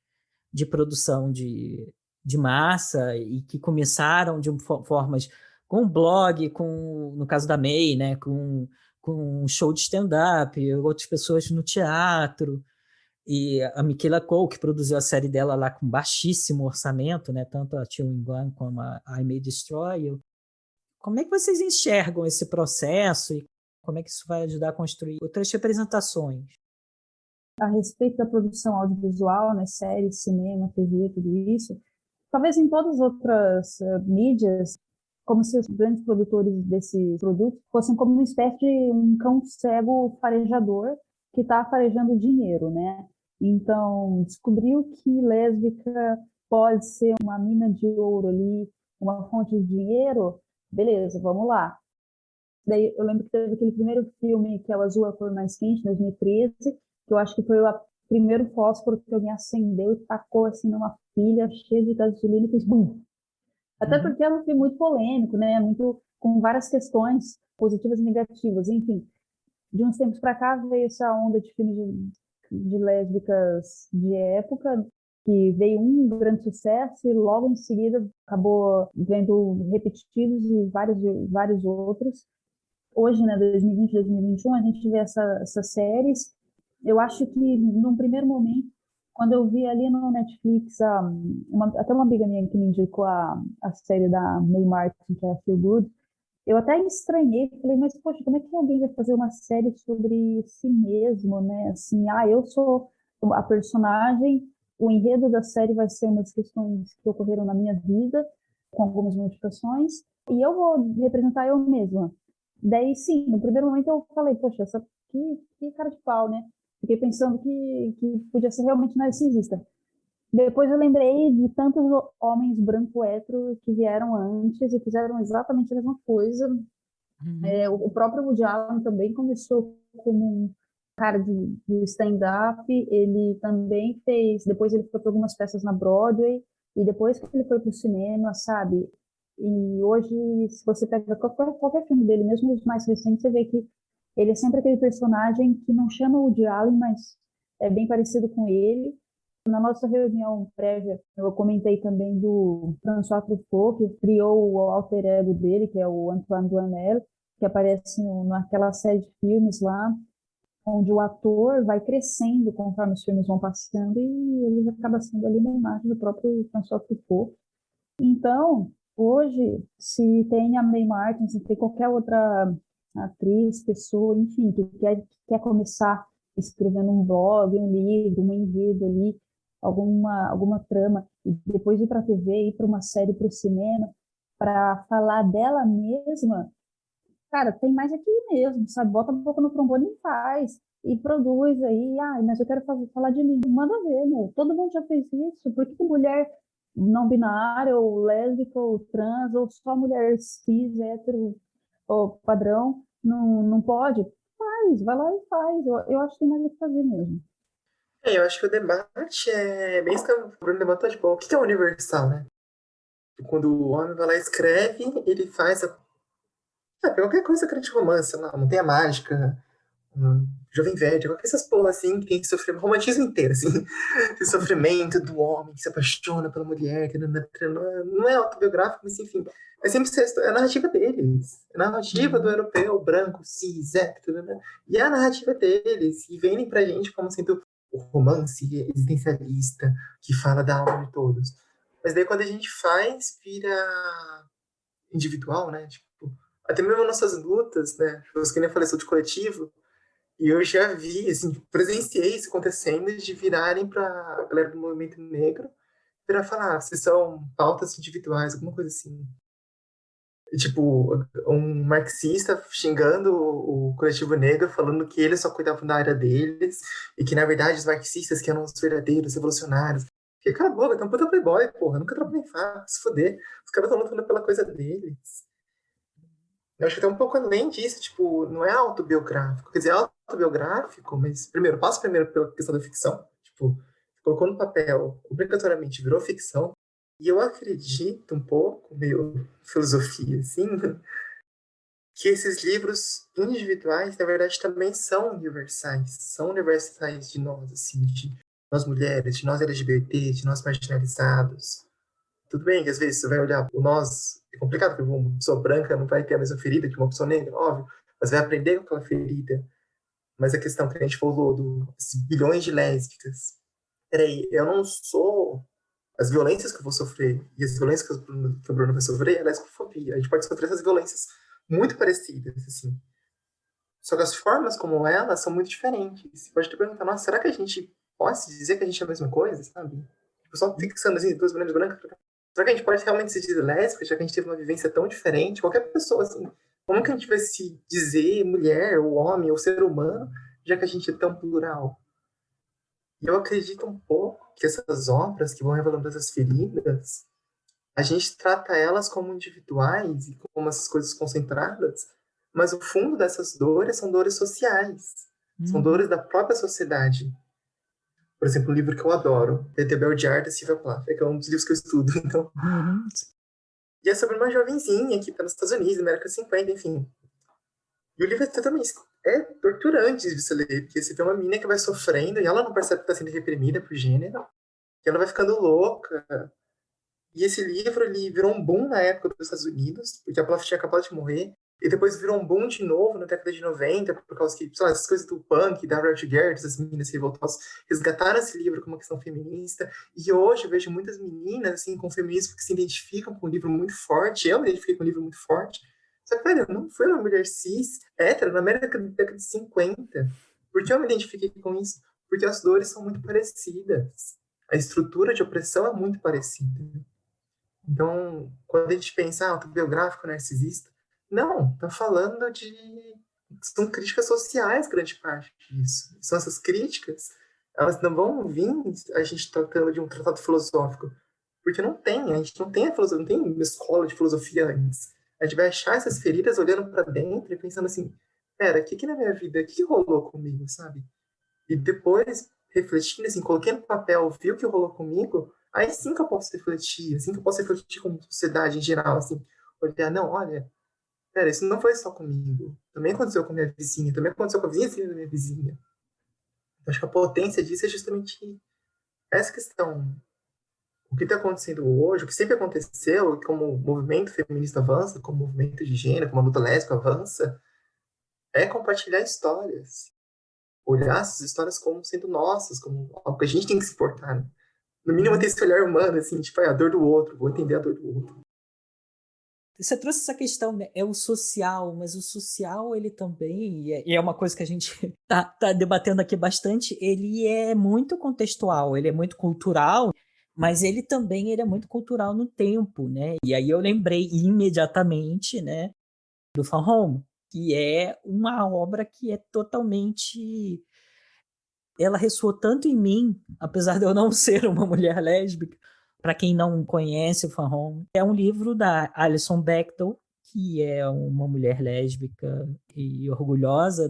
produção de massa e que começaram de formas com blog, no caso da May, né, com um show de stand-up, outras pessoas no teatro, e a Michaela Cole, que produziu a série dela lá com baixíssimo orçamento, né, tanto a Chewing Gum como a I May Destroy You. Como é que vocês enxergam esse processo e como é que isso vai ajudar a construir outras representações? A respeito da produção audiovisual, né, séries, cinema, TV, tudo isso, talvez em todas as outras mídias, como se os grandes produtores desse produto fossem como uma espécie de um cão cego farejador que está farejando dinheiro, né? Então, descobriu que lésbica pode ser uma mina de ouro ali, uma fonte de dinheiro, beleza, vamos lá. Daí eu lembro que teve aquele primeiro filme que é o Azul é a Cor Mais Quente, 2013, que eu acho que foi o primeiro fósforo que alguém acendeu e tacou assim numa pilha cheia de gasolina e fez bum. Até porque é um filme muito polêmico, né? Muito com várias questões positivas e negativas, enfim. De uns tempos para cá veio essa onda de filmes de lésbicas de época, que veio um grande sucesso e logo em seguida acabou vendo repetidos e vários outros. Hoje, né, 2020, 2021, a gente vê essas séries. Eu acho que, num primeiro momento, quando eu vi ali no Netflix, até uma amiga minha que me indicou a série da May Martin, que é a Feel Good, eu até estranhei, falei, mas, poxa, como é que alguém vai fazer uma série sobre si mesmo, né? Assim, eu sou a personagem, o enredo da série vai ser umas questões que ocorreram na minha vida, com algumas modificações, e eu vou representar eu mesma. Daí, sim, no primeiro momento eu falei, poxa, que cara de pau, né? Fiquei pensando que podia ser realmente narcisista. Depois eu lembrei de tantos homens branco hétero que vieram antes e fizeram exatamente a mesma coisa. Uhum. O próprio Woody Allen também começou como um cara de stand-up. Ele também fez. Depois ele foi para algumas peças na Broadway. E depois que ele foi para o cinema, sabe? E hoje, se você pega qualquer filme dele, mesmo os mais recentes, você vê que ele é sempre aquele personagem que não chama o Woody Allen, mas é bem parecido com ele. Na nossa reunião prévia, eu comentei também do François Truffaut, que criou o alter ego dele, que é o Antoine Duhamel, que aparece naquela série de filmes lá, onde o ator vai crescendo conforme os filmes vão passando e ele acaba sendo ali uma imagem do próprio François Truffaut. Então, hoje, se tem a Mae Martin, se tem qualquer outra atriz, pessoa, enfim, que quer começar escrevendo um blog, um livro, um enredo ali, alguma trama, e depois ir para a TV, ir para uma série, para o cinema, para falar dela mesma, cara, tem mais aqui mesmo, sabe? Bota um pouco no trombone e faz. E produz aí, mas eu quero falar de mim. Manda ver, meu. Todo mundo já fez isso. Por que mulher não binária, ou lésbica, ou trans, ou só mulher cis, hétero, ou padrão, não pode? Faz, vai lá e faz. Eu acho que tem mais o que fazer mesmo. Eu acho que o debate é bem isso que o Bruno levantou, tipo, o que é universal, né? Quando o homem vai lá e escreve, ele faz qualquer coisa crente romance, sei lá, não tem a mágica, Jovem Velho, qualquer essas porra assim, que tem que sofrer, romantismo inteiro, assim, esse sofrimento do homem que se apaixona pela mulher, que não é autobiográfico, mas enfim, é sempre é a narrativa deles, é a narrativa do Uhum. europeu, branco, cis, hétero, e é a narrativa deles, e vendem pra gente como sendo o romance existencialista, que fala da alma de todos. Mas daí quando a gente faz, vira individual, né? Tipo, até mesmo nossas lutas, né? Você que nem falei sobre coletivo, e eu já vi, assim, presenciei isso acontecendo de virarem para a galera do movimento negro para falar, vocês são pautas individuais, alguma coisa assim. E, tipo, um marxista xingando o coletivo negro, falando que eles só cuidavam da área deles e que, na verdade, os marxistas que eram os verdadeiros revolucionários. Fiquei, cala a boca, tá um puta playboy, porra, nunca trabalhei em faca, se foder. Os caras estão lutando pela coisa deles. Eu acho que até um pouco além disso, tipo, não é autobiográfico. Quer dizer, é autobiográfico, mas primeiro, passa primeiro pela questão da ficção. Tipo, colocou no papel, obrigatoriamente virou ficção. E eu acredito um pouco, meio filosofia, assim, que esses livros individuais, na verdade, também são universais. São universais de nós, assim, de nós mulheres, de nós LGBT, de nós marginalizados. Tudo bem que às vezes você vai olhar o nós, é complicado, porque uma pessoa branca não vai ter a mesma ferida que uma pessoa negra, óbvio, mas vai aprender com aquela ferida. Mas a questão que a gente falou bilhões de lésbicas, peraí, eu não sou as violências que eu vou sofrer e as violências que o Bruno vai sofrer é lesbofobia. A gente pode sofrer essas violências muito parecidas, assim. Só que as formas como elas são muito diferentes. Você pode te perguntar, nossa, será que a gente pode dizer que a gente é a mesma coisa, sabe? Tipo, só fixando assim, duas mulheres brancas. Será que a gente pode realmente se dizer lésbica, já que a gente teve uma vivência tão diferente? Qualquer pessoa, assim, como que a gente vai se dizer mulher, ou homem, ou ser humano, já que a gente é tão plural? E eu acredito um pouco que essas obras que vão revelando essas feridas, a gente trata elas como individuais e como essas coisas concentradas, mas o fundo dessas dores são dores sociais, são Uhum. dores da própria sociedade. Por exemplo, um livro que eu adoro, The Bell Jar, da Sylvia Plath, que é um dos livros que eu estudo, então. Uhum. E é sobre uma jovenzinha que está nos Estados Unidos, na América 50, enfim. E o livro é totalmente torturante de você ler, porque você vê uma menina que vai sofrendo e ela não percebe que está sendo reprimida por gênero, e ela vai ficando louca. E esse livro, ele virou um boom na época dos Estados Unidos, porque a Plath tinha acabado de morrer, e depois virou um boom de novo na década de 90, por causa que, sei lá, essas coisas do punk, da Rauch Garrett, essas meninas revoltosas, resgataram esse livro como uma questão feminista, e hoje eu vejo muitas meninas, assim, com feminismo que se identificam com um livro muito forte, eu me identifiquei com um livro muito forte, só que, velho, eu não fui uma mulher cis, hétero, na década de 50. Por que eu me identifiquei com isso? Porque as dores são muito parecidas. A estrutura de opressão é muito parecida. Então, quando a gente pensa autobiográfico narcisista, não, tá falando de. São críticas sociais, grande parte disso. São essas críticas, elas não vão vir a gente tratando de um tratado filosófico, porque a gente não tem a filosofia, não tem uma escola de filosofia antes. A gente vai achar essas feridas olhando para dentro e pensando assim, pera, o que na minha vida, o que rolou comigo, sabe? E depois, refletindo assim, coloquei no papel, vi o que rolou comigo, aí sim que eu posso refletir, assim que eu posso refletir como sociedade em geral, assim, olhar, não, olha, pera, isso não foi só comigo, também aconteceu com a minha vizinha, também aconteceu com a vizinha da minha vizinha. Eu acho que a potência disso é justamente essa questão. O que está acontecendo hoje, o que sempre aconteceu, como o movimento feminista avança, como o movimento de gênero, como a luta lésbica avança, é compartilhar histórias. Olhar essas histórias como sendo nossas, como algo que a gente tem que se importar, né? No mínimo ter esse olhar humano, assim, tipo, a dor do outro, vou entender a dor do outro. Você trouxe essa questão, né? É o social, mas o social, ele também, e é uma coisa que a gente tá debatendo aqui bastante, ele é muito contextual, ele é muito cultural, mas ele é muito cultural no tempo, né? E aí eu lembrei imediatamente, né, do Van Home, que é uma obra que é totalmente... Ela ressoou tanto em mim, apesar de eu não ser uma mulher lésbica. Para quem não conhece o Van Home, é um livro da Alison Bechdel, que é uma mulher lésbica e orgulhosa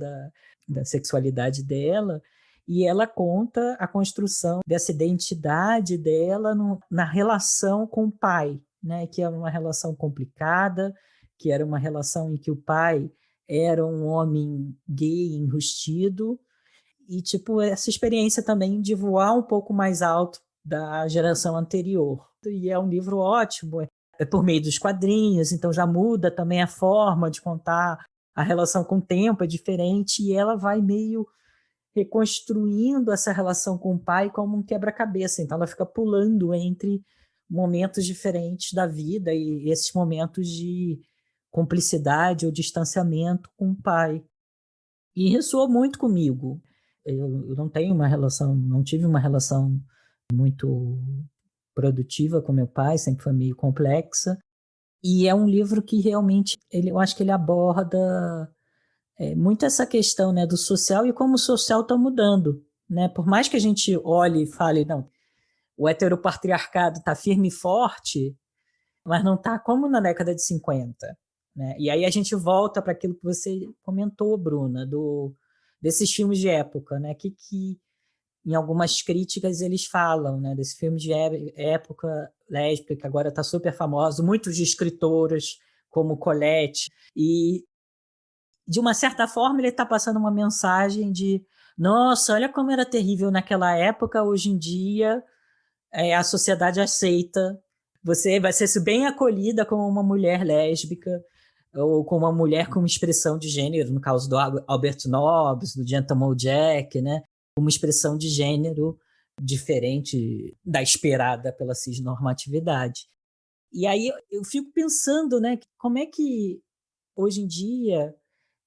da sexualidade dela, e ela conta a construção dessa identidade dela na relação com o pai, né? Que é uma relação complicada, que era uma relação em que o pai era um homem gay enrustido, e, tipo, essa experiência também de voar um pouco mais alto da geração anterior. E é um livro ótimo, é por meio dos quadrinhos, então já muda também a forma de contar, a relação com o tempo é diferente, e ela vai meio reconstruindo essa relação com o pai como um quebra-cabeça. Então ela fica pulando entre momentos diferentes da vida e esses momentos de cumplicidade ou distanciamento com o pai. E ressoou muito comigo. Eu não tenho uma relação, não tive uma relação muito produtiva com meu pai, sempre foi meio complexa. E é um livro que realmente, eu acho que ele aborda muito essa questão, né, do social e como o social está mudando. Né? Por mais que a gente olhe e fale, não, o heteropatriarcado está firme e forte, mas não está como na década de 50. Né? E aí a gente volta para aquilo que você comentou, Bruna, desses filmes de época, né? Que em algumas críticas eles falam, né? Desse filme de época lésbica, que agora está super famoso, muitos de escritoras como Colette, e de uma certa forma ele está passando uma mensagem de nossa, olha como era terrível naquela época, hoje em dia a sociedade aceita, você vai ser bem acolhida como uma mulher lésbica ou como uma mulher com uma expressão de gênero, no caso do Albert Nobbs, do Gentleman Jack, né? Uma expressão de gênero diferente da esperada pela cisnormatividade. E aí eu fico pensando, né, como é que hoje em dia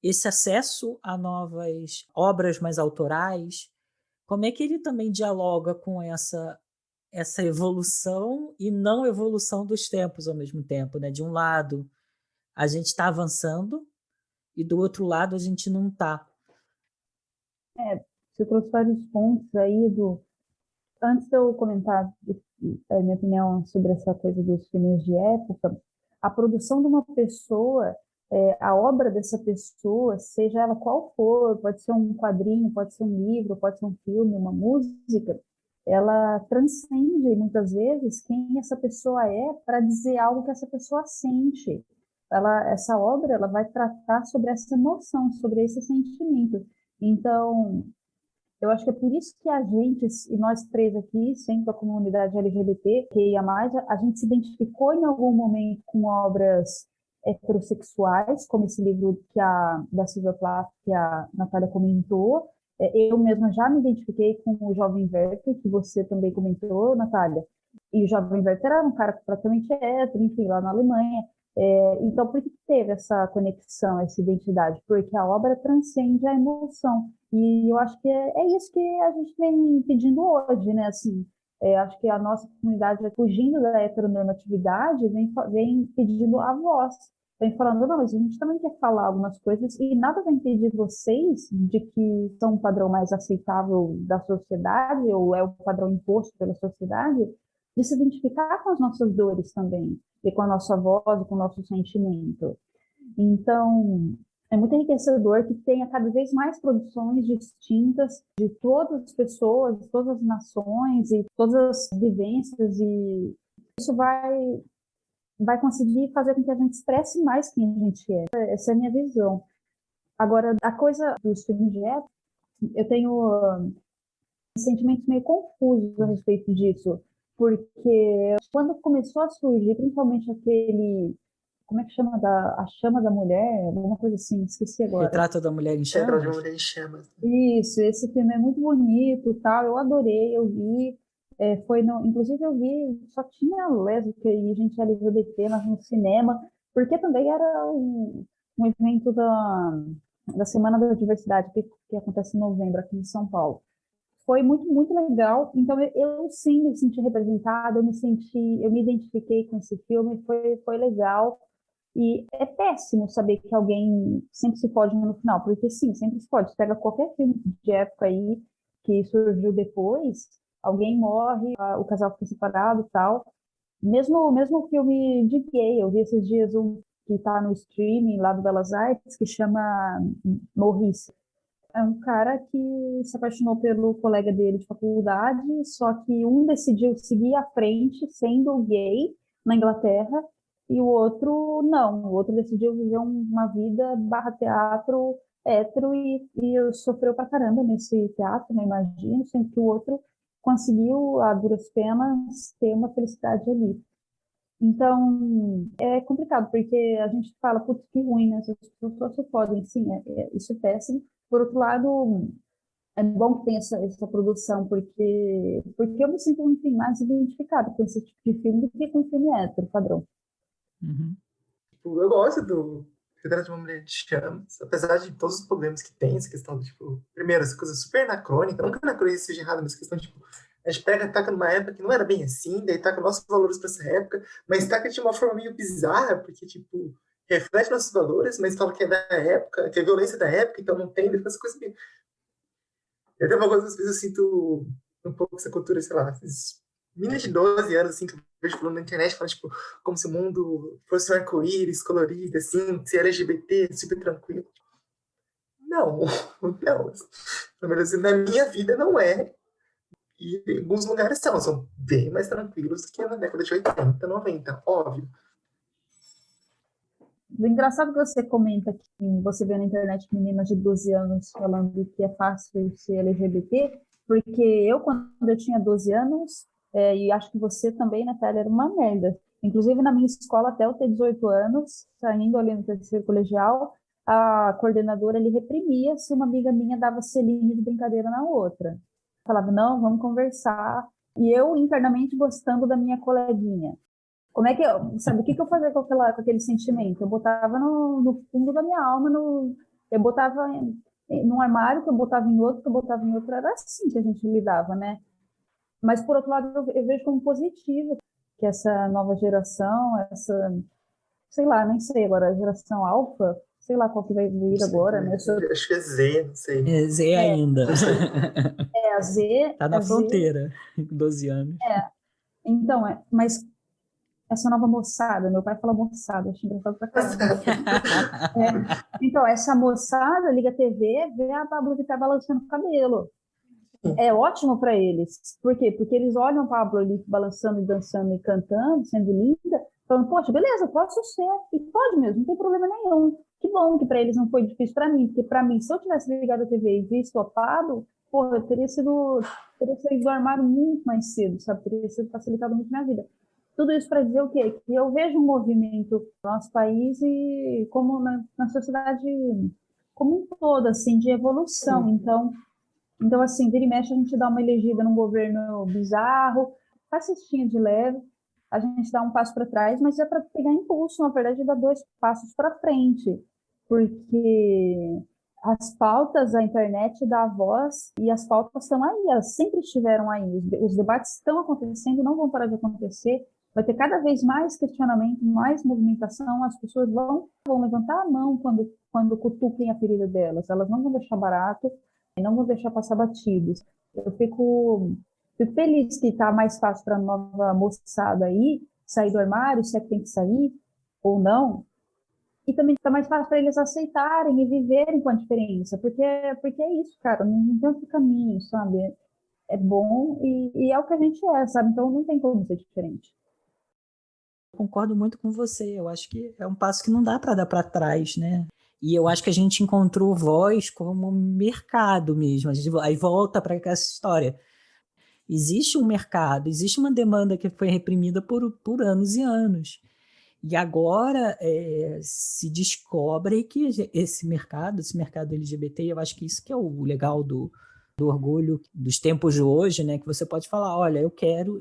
esse acesso a novas obras mais autorais, como é que ele também dialoga com essa evolução e não evolução dos tempos ao mesmo tempo, né? De um lado, a gente está avançando e do outro lado a gente não está. Você trouxe vários pontos aí Antes de eu comentar a minha opinião sobre essa coisa dos filmes de época, a produção de uma pessoa, a obra dessa pessoa, seja ela qual for, pode ser um quadrinho, pode ser um livro, pode ser um filme, uma música, ela transcende muitas vezes quem essa pessoa é para dizer algo que essa pessoa sente. Essa obra, ela vai tratar sobre essa emoção, sobre esse sentimento. Então, eu acho que é por isso que a gente, e nós três aqui, sendo a comunidade LGBT, que a gente se identificou em algum momento com obras heterossexuais, como esse livro da Silvia Plath, que a Natália comentou. Eu mesma já me identifiquei com o Jovem Werther, que você também comentou, Natália. E o Jovem Werther era um cara completamente hétero, enfim, lá na Alemanha. Então, por que teve essa conexão, essa identidade? Porque a obra transcende a emoção. E eu acho que é isso que a gente vem pedindo hoje, né? Assim, acho que a nossa comunidade, fugindo da heteronormatividade, vem pedindo a voz. vem falando, não, mas a gente também quer falar algumas coisas e nada vai impedir vocês de que são um padrão mais aceitável da sociedade ou é o padrão imposto pela sociedade, de se identificar com as nossas dores também e com a nossa voz, com o nosso sentimento. Então, é muito enriquecedor que tenha cada vez mais produções distintas de todas as pessoas, de todas as nações e todas as vivências, e isso vai conseguir fazer com que a gente expresse mais quem a gente é. Essa é a minha visão. Agora, a coisa dos filmes de época, eu tenho sentimentos meio confusos a respeito disso, porque quando começou a surgir, principalmente aquele, como é que chama, a chama da mulher, alguma coisa assim, esqueci agora. Retrato da Mulher em Retrato de Chamas? uma Mulher em Chamas. Isso, esse filme é muito bonito, tal, eu adorei, eu vi, inclusive eu vi, só tinha lésbica e gente LGBT, mas no cinema, porque também era um evento da Semana da Diversidade, que acontece em novembro aqui em São Paulo. Foi muito, muito legal. Então, eu sim me senti representada, eu me identifiquei com esse filme, foi legal. E é péssimo saber que alguém sempre se pode no final, porque sim, sempre se pode. Você pega qualquer filme de época aí que surgiu depois, alguém morre, o casal fica separado e tal. Mesmo o filme de gay, eu vi esses dias um que está no streaming lá do Belas Artes, que chama Morrice. É um cara que se apaixonou pelo colega dele de faculdade, só que um decidiu seguir à frente, sendo gay, na Inglaterra, e o outro não. O outro decidiu viver uma vida barra teatro hétero e sofreu pra caramba nesse teatro, não imagino, sendo que o outro conseguiu, a duras penas, ter uma felicidade ali. Então, é complicado, porque a gente fala, putz, que ruim, né? Essas pessoas se podem, sim, isso é péssimo. Por outro lado, é bom que tenha essa produção, porque eu me sinto, enfim, mais identificada com esse tipo de filme do que com filme hétero, padrão. Uhum. Tipo, eu gosto do Retrato de uma Mulher em Chamas, apesar de todos os problemas que tem, essa questão de, tipo, primeiro, essa coisa super anacrônica, não que anacrônica seja errada, mas essa questão, tipo, a gente pega, taca numa época que não era bem assim, daí taca nossos valores para essa época, mas taca de uma forma meio bizarra, porque, tipo, reflete nossos valores, mas fala que é da época, que é violência da época, então não tem, depois essa coisa meio... Eu tenho algumas vezes eu sinto um pouco essa cultura, sei lá, esses meninas de 12 anos, assim, que eu vejo falando na internet, falando, tipo, como se o mundo fosse um arco-íris colorido, assim, ser LGBT, super tranquilo. Não, não. Pelo menos na minha vida não é. E em alguns lugares são bem mais tranquilos do que na década de 80, 90, óbvio. O engraçado que você comenta que você vê na internet meninas de 12 anos falando que é fácil ser LGBT, porque eu, quando eu tinha 12 anos, e acho que você também, Natália, era uma merda. Inclusive, na minha escola, até eu ter 18 anos, saindo ali no terceiro colegial, a coordenadora ele reprimia se uma amiga minha dava selinho de brincadeira na outra. Falava, não, vamos conversar. E eu, internamente, gostando da minha coleguinha. Como é que sabe, o que eu fazia com aquele sentimento? Eu botava no fundo da minha alma, eu botava num armário, que eu botava em outro, que eu botava em outro, era assim que a gente lidava, né? Mas, por outro lado, eu vejo como positivo que essa nova geração, sei lá, nem sei agora, a geração alfa, sei lá qual que vai vir agora, né? Acho que é Z, não sei. É Z ainda. A Z... Tá na fronteira, 12 anos. Então, mas essa nova moçada, meu pai fala moçada, achei engraçado pra caramba. Então, essa moçada liga a TV, vê a Pablo Vittar balançando o cabelo. É ótimo para eles. Por quê? Porque eles olham a Pablo ali balançando e dançando e cantando, sendo linda, falando, poxa, beleza, posso ser. E pode mesmo, não tem problema nenhum. Que bom que para eles não foi difícil para mim, porque para mim, se eu tivesse ligado a TV e visto a Pablo, porra, eu teria saído do armário muito mais cedo, sabe? Teria sido facilitado muito minha vida. Tudo isso para dizer o quê? Que eu vejo um movimento no nosso país e como na sociedade como um todo, assim, de evolução. Então, assim, vira e mexe, a gente dá uma elegida num governo bizarro, faz cestinha de leve, a gente dá um passo para trás, mas é para pegar impulso, na verdade, dar 2 passos para frente, porque as pautas, a internet dá a voz e as pautas estão aí, elas sempre estiveram aí, os debates estão acontecendo, não vão parar de acontecer, vai ter cada vez mais questionamento, mais movimentação, as pessoas vão levantar a mão quando cutuquem a ferida delas, elas não vão deixar barato e não vão deixar passar batidos. Eu fico feliz que está mais fácil para a nova moçada aí sair do armário, se é que tem que sair ou não, e também está mais fácil para eles aceitarem e viverem com a diferença, porque é isso, cara, não tem outro caminho, sabe? É bom e é o que a gente é, sabe? Então não tem como ser diferente. Concordo muito com você. Eu acho que é um passo que não dá para dar para trás, né? E eu acho que a gente encontrou voz como mercado mesmo. A gente aí volta para essa história. Existe um mercado, existe uma demanda que foi reprimida por anos e anos. E agora se descobre que esse mercado LGBT, eu acho que isso que é o legal do orgulho dos tempos de hoje, né? Que você pode falar, olha,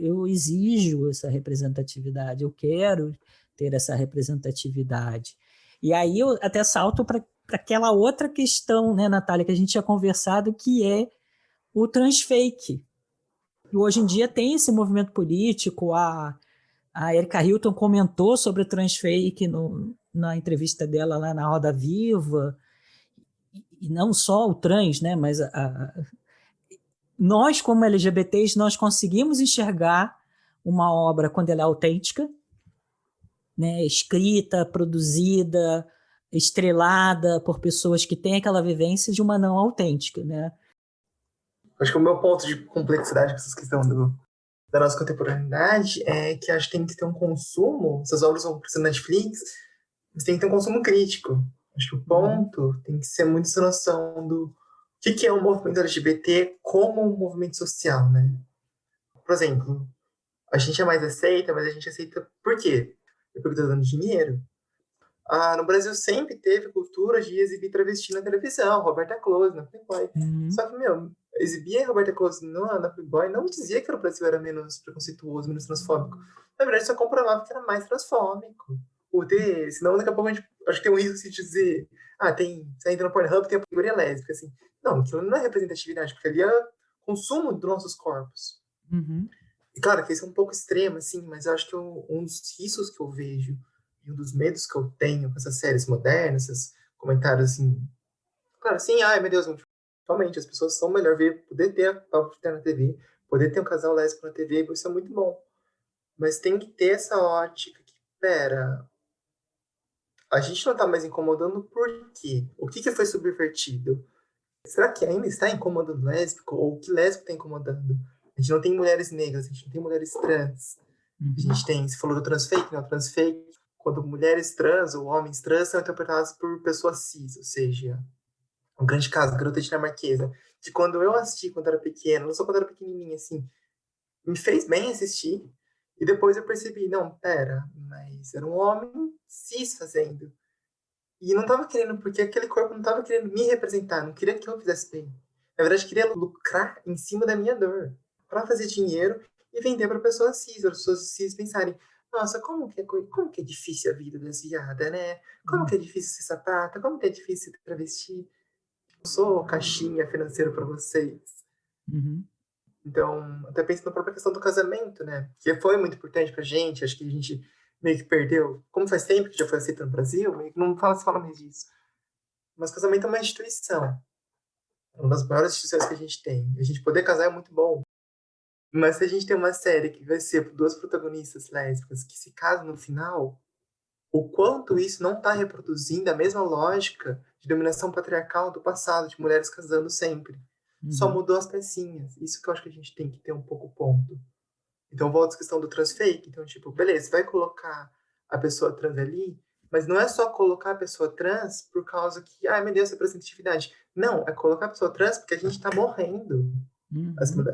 eu exijo essa representatividade, eu quero ter essa representatividade. E aí eu até salto para aquela outra questão, né, Natália, que a gente tinha conversado, que é o transfake. E hoje em dia tem esse movimento político, a Erika Hilton comentou sobre o transfake na entrevista dela lá na Roda Viva, e não só o trans, né, mas nós, como LGBTs, nós conseguimos enxergar uma obra quando ela é autêntica, né, escrita, produzida, estrelada por pessoas que têm aquela vivência de uma não autêntica, né? Acho que o meu ponto de complexidade com essa questão da nossa contemporaneidade é que acho que tem que ter um consumo, essas obras vão para o Netflix, mas tem que ter um consumo crítico. Acho que o ponto tem que ser muito essa noção do que é o movimento LGBT como um movimento social, né? Por exemplo, a gente é mais aceita, mas a gente aceita por quê? É porque tá dando dinheiro. No Brasil sempre teve cultura de exibir travesti na televisão, Roberta Close na Playboy. Só que, exibir a Roberta Close na Playboy não dizia que o Brasil era menos preconceituoso, menos transfóbico. Na verdade, só comprovava que era mais transfóbico. Senão, daqui a pouco, acho que tem um risco de dizer você entra no Pornhub, tem a categoria lésbica, assim. Não, aquilo não é representatividade, porque ali é consumo dos nossos corpos. E claro que isso é um pouco extremo, assim, mas eu acho que um dos riscos que eu vejo e um dos medos que eu tenho com essas séries modernas, esses comentários assim, claro, assim, ai meu Deus, realmente as pessoas são melhor ver, poder ter a Papo na TV, poder ter um casal lésbico na TV, isso é muito bom. Mas tem que ter essa ótica que, pera, a gente não tá mais incomodando por quê? O que foi subvertido? Será que ainda está incomodando lésbico? Ou que lésbico está incomodando? A gente não tem mulheres negras, a gente não tem mulheres trans. A gente tem, você falou do transfake, né? O transfake, quando mulheres trans ou homens trans são interpretados por pessoas cis, ou seja, um grande caso, Garota Dinamarquesa, que quando eu assisti quando era pequena, não só quando era pequenininha, assim, me fez bem assistir, e depois eu percebi, não, pera, mas era um homem cis fazendo. E não tava querendo, porque aquele corpo não tava querendo me representar, não queria que eu fizesse bem. Na verdade, queria lucrar em cima da minha dor, para fazer dinheiro e vender para pessoas cis, as pessoas cis pensarem, nossa, como que é difícil a vida das viadas, né? Como que é difícil ser sapata, como que é difícil ser travesti. Eu sou caixinha financeira para vocês. Então, até pensando na própria questão do casamento, né? Que foi muito importante pra gente, acho que a gente meio que perdeu. Como faz tempo que já foi aceito no Brasil, meio que não se fala mais disso. Mas casamento é uma instituição. É uma das maiores instituições que a gente tem. A gente poder casar é muito bom. Mas se a gente tem uma série que vai ser duas protagonistas lésbicas que se casam no final, o quanto isso não está reproduzindo a mesma lógica de dominação patriarcal do passado, de mulheres casando sempre. Só mudou as pecinhas. Isso que eu acho que a gente tem que ter um pouco ponto. Então, volta à questão do transfake. Então, tipo, beleza, você vai colocar a pessoa trans ali, mas não é só colocar a pessoa trans por causa que, ai meu Deus, representatividade. Não, é colocar a pessoa trans porque a gente tá morrendo.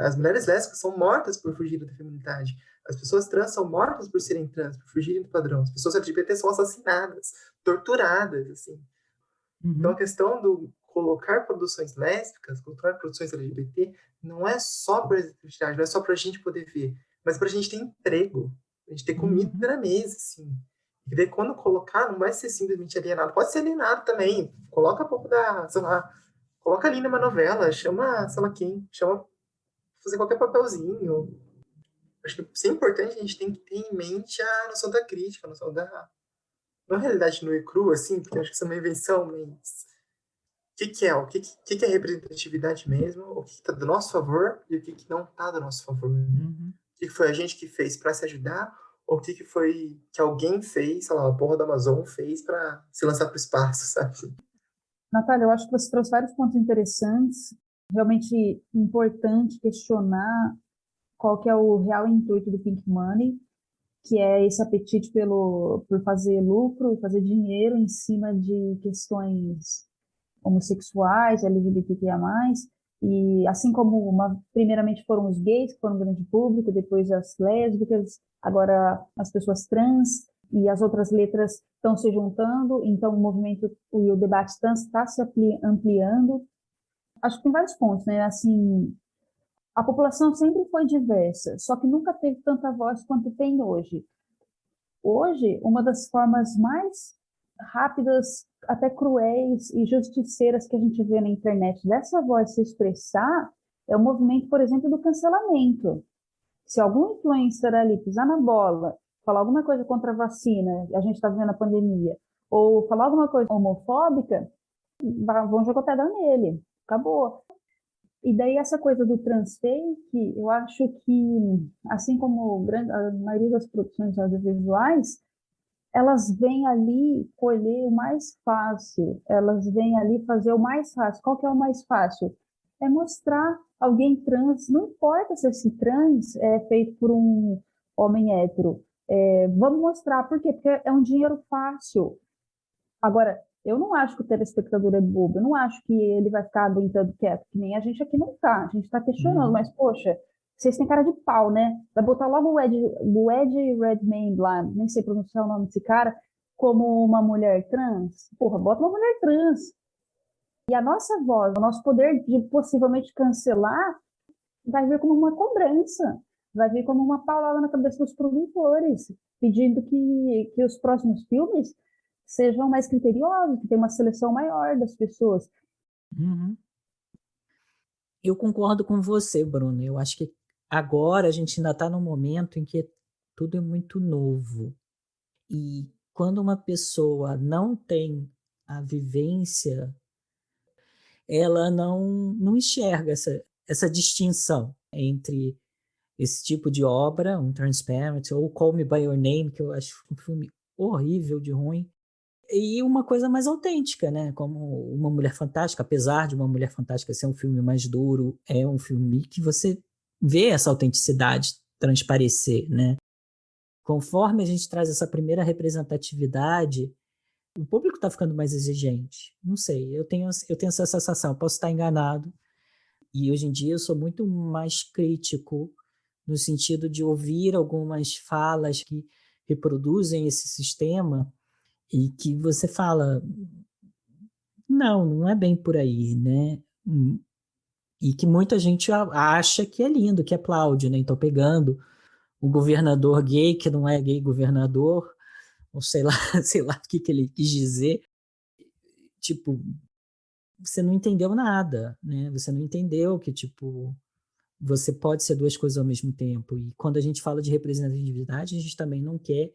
As mulheres lésbicas são mortas por fugirem da feminilidade. As pessoas trans são mortas por serem trans, por fugirem do padrão. As pessoas LGBT são assassinadas, torturadas, assim. Então, a questão do colocar produções lésbicas, colocar produções LGBT, não é só por representatividade, não é só pra gente poder ver, mas pra gente ter emprego, pra gente ter comida na mesa, assim. E daí, quando colocar, não vai ser simplesmente alienado. Pode ser alienado também. Coloca um pouco sei lá, coloca ali numa novela, chama, sei lá quem, chama fazer qualquer papelzinho. Acho que se é importante, a gente tem que ter em mente a noção da crítica, a noção da... Não a realidade nua e crua, assim, porque eu acho que isso é uma invenção, mas... O que que é? O que é representatividade mesmo? O que está do nosso favor e o que não está do nosso favor, né? Uhum. O que foi a gente que fez para se ajudar ou o que foi que alguém fez, sei lá, a porra da Amazon fez para se lançar para o espaço, sabe? Natália, eu acho que você trouxe vários pontos interessantes. Realmente importante questionar qual que é o real intuito do Pink Money, que é esse apetite por fazer lucro, fazer dinheiro em cima de questões homossexuais, LGBTQIA+, e assim como primeiramente foram os gays, que foram um grande público, depois as lésbicas, agora as pessoas trans, e as outras letras estão se juntando, então o movimento e o debate trans está se ampliando. Acho que tem vários pontos, né? Assim, a população sempre foi diversa, só que nunca teve tanta voz quanto tem hoje. Hoje, uma das formas mais rápidas, até cruéis e justiceiras que a gente vê na internet dessa voz se expressar é o movimento, por exemplo, do cancelamento. Se algum influencer ali pisar na bola, falar alguma coisa contra a vacina, a gente está vendo a pandemia, ou falar alguma coisa homofóbica, vão jogar pedra nele. Acabou. E daí essa coisa do transfake, eu acho que, assim como a maioria das produções audiovisuais, elas vêm ali colher o mais fácil, elas vêm ali fazer o mais fácil. Qual que é o mais fácil? É mostrar alguém trans, não importa se esse trans é feito por um homem hétero. Vamos mostrar, por quê? Porque é um dinheiro fácil. Agora, eu não acho que o telespectador é bobo, eu não acho que ele vai ficar aguentando quieto, que nem a gente aqui não tá. A gente está questionando, mas, poxa, vocês têm cara de pau, né? Vai botar logo o Ed Redmayne lá, nem sei pronunciar o nome desse cara, como uma mulher trans. Porra, bota uma mulher trans. E a nossa voz, o nosso poder de possivelmente cancelar, vai vir como uma cobrança, vai vir como uma paulada na cabeça dos produtores, pedindo que os próximos filmes sejam mais criteriosos, que tenham uma seleção maior das pessoas. Uhum. Eu concordo com você, Bruno. Eu acho que agora a gente ainda está num momento em que tudo é muito novo. E quando uma pessoa não tem a vivência, ela não enxerga essa distinção entre esse tipo de obra, um Transparent, ou Call Me By Your Name, que eu acho um filme horrível de ruim, e uma coisa mais autêntica, né? Como Uma Mulher Fantástica, apesar de Uma Mulher Fantástica ser um filme mais duro, é um filme que você vê essa autenticidade transparecer, né? Conforme a gente traz essa primeira representatividade, o público está ficando mais exigente. Não sei, eu tenho essa sensação, eu posso estar enganado. E hoje em dia eu sou muito mais crítico no sentido de ouvir algumas falas que reproduzem esse sistema e que você fala, não é bem por aí, né? E que muita gente acha que é lindo, que aplaude, né? Então, pegando o governador gay, que não é gay governador, ou sei lá, sei lá o que ele quis dizer, tipo, você não entendeu nada, né? Você não entendeu que, tipo, você pode ser duas coisas ao mesmo tempo. E quando a gente fala de representatividade, a gente também não quer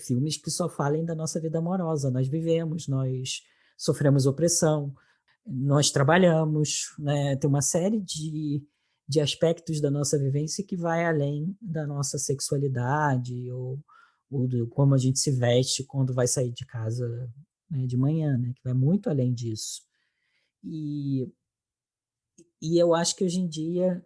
filmes que só falem da nossa vida amorosa. Nós vivemos, nós sofremos opressão, nós trabalhamos, né? Tem uma série de aspectos da nossa vivência que vai além da nossa sexualidade ou do como a gente se veste quando vai sair de casa, né, de manhã, né? Que vai muito além disso. E, e eu acho que hoje em dia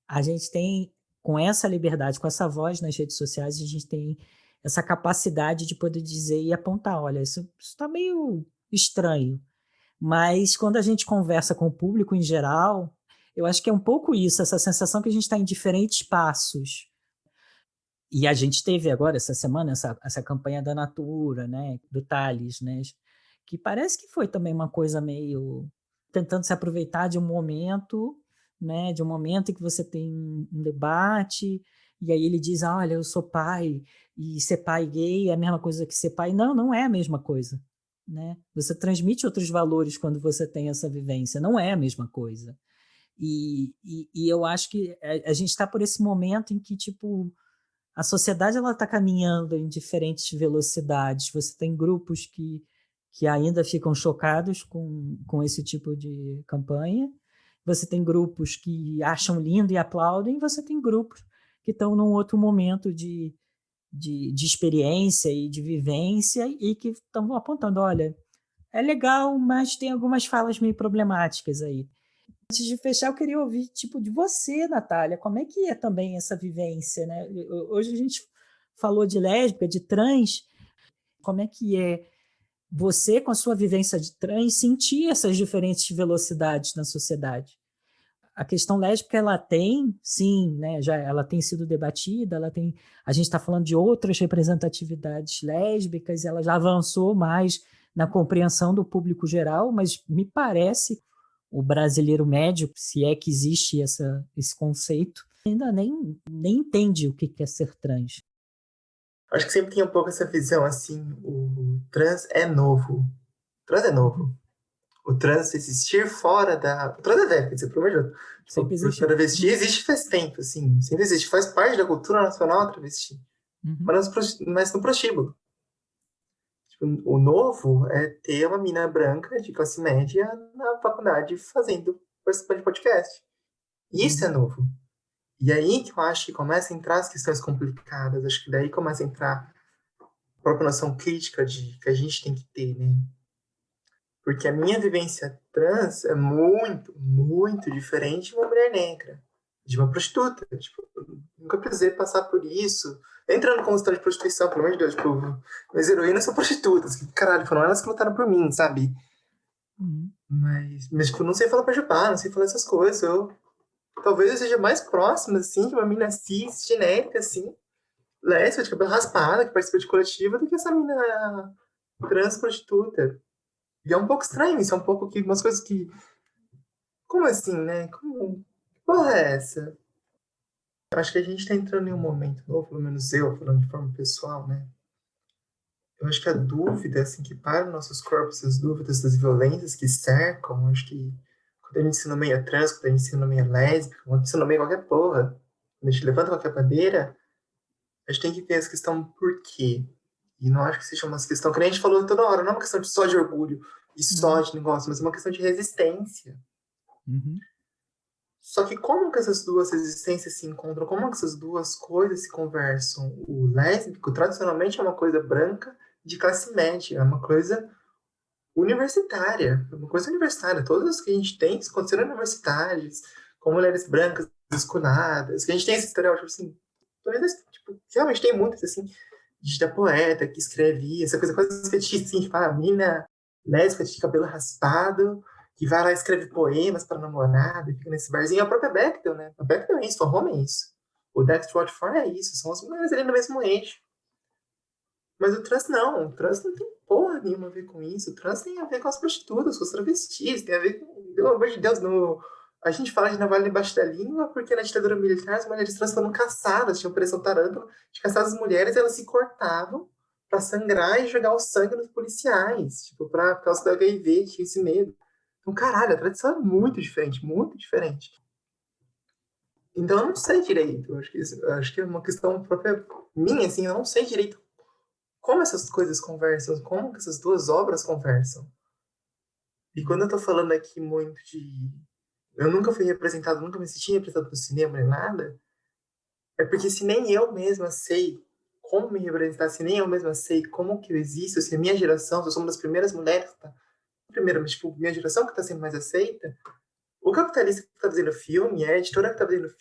a gente tem, com essa liberdade, com essa voz nas redes sociais, a gente tem essa capacidade de poder dizer e apontar, olha, isso está meio estranho. Mas quando a gente conversa com o público em geral, eu acho que é um pouco isso, essa sensação que a gente está em diferentes passos. E a gente teve agora, essa semana, essa campanha da Natura, né, do Thales, né, que parece que foi também uma coisa meio tentando se aproveitar de um momento, né, de um momento em que você tem um debate, e aí ele diz, olha, eu sou pai, e ser pai gay é a mesma coisa que ser pai. Não é a mesma coisa, né? Você transmite outros valores quando você tem essa vivência, não é a mesma coisa. E eu acho que a gente está por esse momento em que, tipo, a sociedade ela está caminhando em diferentes velocidades. Você tem grupos que ainda ficam chocados com esse tipo de campanha. Você tem grupos que acham lindo e aplaudem. Você tem grupos que estão num outro momento de experiência e de vivência e que estão apontando, olha, é legal, mas tem algumas falas meio problemáticas aí. Antes de fechar, eu queria ouvir tipo de você, Natália, como é que é também essa vivência, né? Hoje a gente falou de lésbica, de trans, como é que é você, com a sua vivência de trans, sentir essas diferentes velocidades na sociedade? A questão lésbica, ela tem, sim, né, já ela tem sido debatida, a gente está falando de outras representatividades lésbicas, ela já avançou mais na compreensão do público geral, mas me parece o brasileiro médio, se é que existe esse conceito, ainda nem entende o que é ser trans. Acho que sempre tem um pouco essa visão, assim, o trans é novo. O trans é novo. O trans existir fora da... O trans é velho, quer dizer, pelo amor de Deus. Sempre Tipo, existiu. travesti existe faz tempo, assim. Sempre existe. Faz parte da cultura nacional a travesti. Uhum. Mas no prostíbulo. Tipo, o novo é ter uma mina branca de classe média na faculdade participando de podcast. Isso é novo. E aí que eu acho que começa a entrar as questões complicadas. Acho que daí começa a entrar a própria noção crítica que a gente tem que ter, né? Porque a minha vivência trans é muito, muito diferente de uma mulher negra, de uma prostituta. Tipo, eu nunca precisei passar por isso. Entrando como história de prostituição, pelo amor de Deus, tipo, minhas heroínas são prostitutas. Que caralho, foram elas que lutaram por mim, sabe? Uhum. Mas tipo, não sei falar pra jupar, não sei falar essas coisas. Talvez eu seja mais próxima, assim, de uma mina cis, genérica, assim, lésbica, de cabelo raspado, que participa de coletiva, do que essa mina trans prostituta. E é um pouco estranho isso, é um pouco que umas coisas que. Como assim, né? Que porra é essa? Eu acho que a gente tá entrando em um momento novo, pelo menos eu, falando de forma pessoal, né? Eu acho que a dúvida, assim, que para nossos corpos, as dúvidas das violências que cercam, eu acho que quando a gente se nomeia trans, quando a gente se nomeia lésbica, quando a gente se nomeia qualquer porra, quando a gente levanta qualquer bandeira, a gente tem que ter essa questão por quê. E não acho que seja uma questão, que nem a gente falou toda hora, não é uma questão só de orgulho e só de negócio, mas é uma questão de resistência. Uhum. Só que como que essas duas resistências se encontram? Como que essas duas coisas se conversam? O lésbico, tradicionalmente, é uma coisa branca de classe média, é uma coisa universitária, é uma coisa universitária. Todas as que a gente tem aconteceram universitárias, com mulheres brancas descoladas, que a gente tem esse estereótipo, assim, talvez, tipo, realmente tem muitas, assim, da poeta que escrevia, essa coisa quase fetiche, assim, tipo, a mina lésbica de cabelo raspado, que vai lá e escreve poemas para namorada, e fica nesse barzinho. A própria Bechdel, né? A Bechdel é isso, a Roma é isso. O Dexter Watford é isso, são as mulheres ali no mesmo eixo. Mas o trans não, o trans não tem porra nenhuma a ver com isso. O trans tem a ver com as prostitutas, com os travestis, tem a ver com, pelo amor de Deus, a gente fala de navalha debaixo da língua porque na ditadura militar as mulheres trans foram caçadas, tinha operação Tarântula, de caçar as mulheres, elas se cortavam pra sangrar e jogar o sangue nos policiais, tipo, por causa do HIV, tinha esse medo. Então, caralho, a tradição é muito diferente, muito diferente. Então, eu não sei direito, acho que é uma questão própria minha, assim, eu não sei direito como essas coisas conversam, como que essas duas obras conversam. E quando eu tô falando aqui muito de... Eu nunca fui representado, nunca me senti representado no cinema nem nada, é porque se nem eu mesma sei como me representar, se nem eu mesma sei como que eu existo, se a minha geração, se eu sou uma das primeiras mulheres, tá? Primeira, mas tipo, minha geração que tá sendo mais aceita, o capitalista que tá fazendo filme, a editora que tá fazendo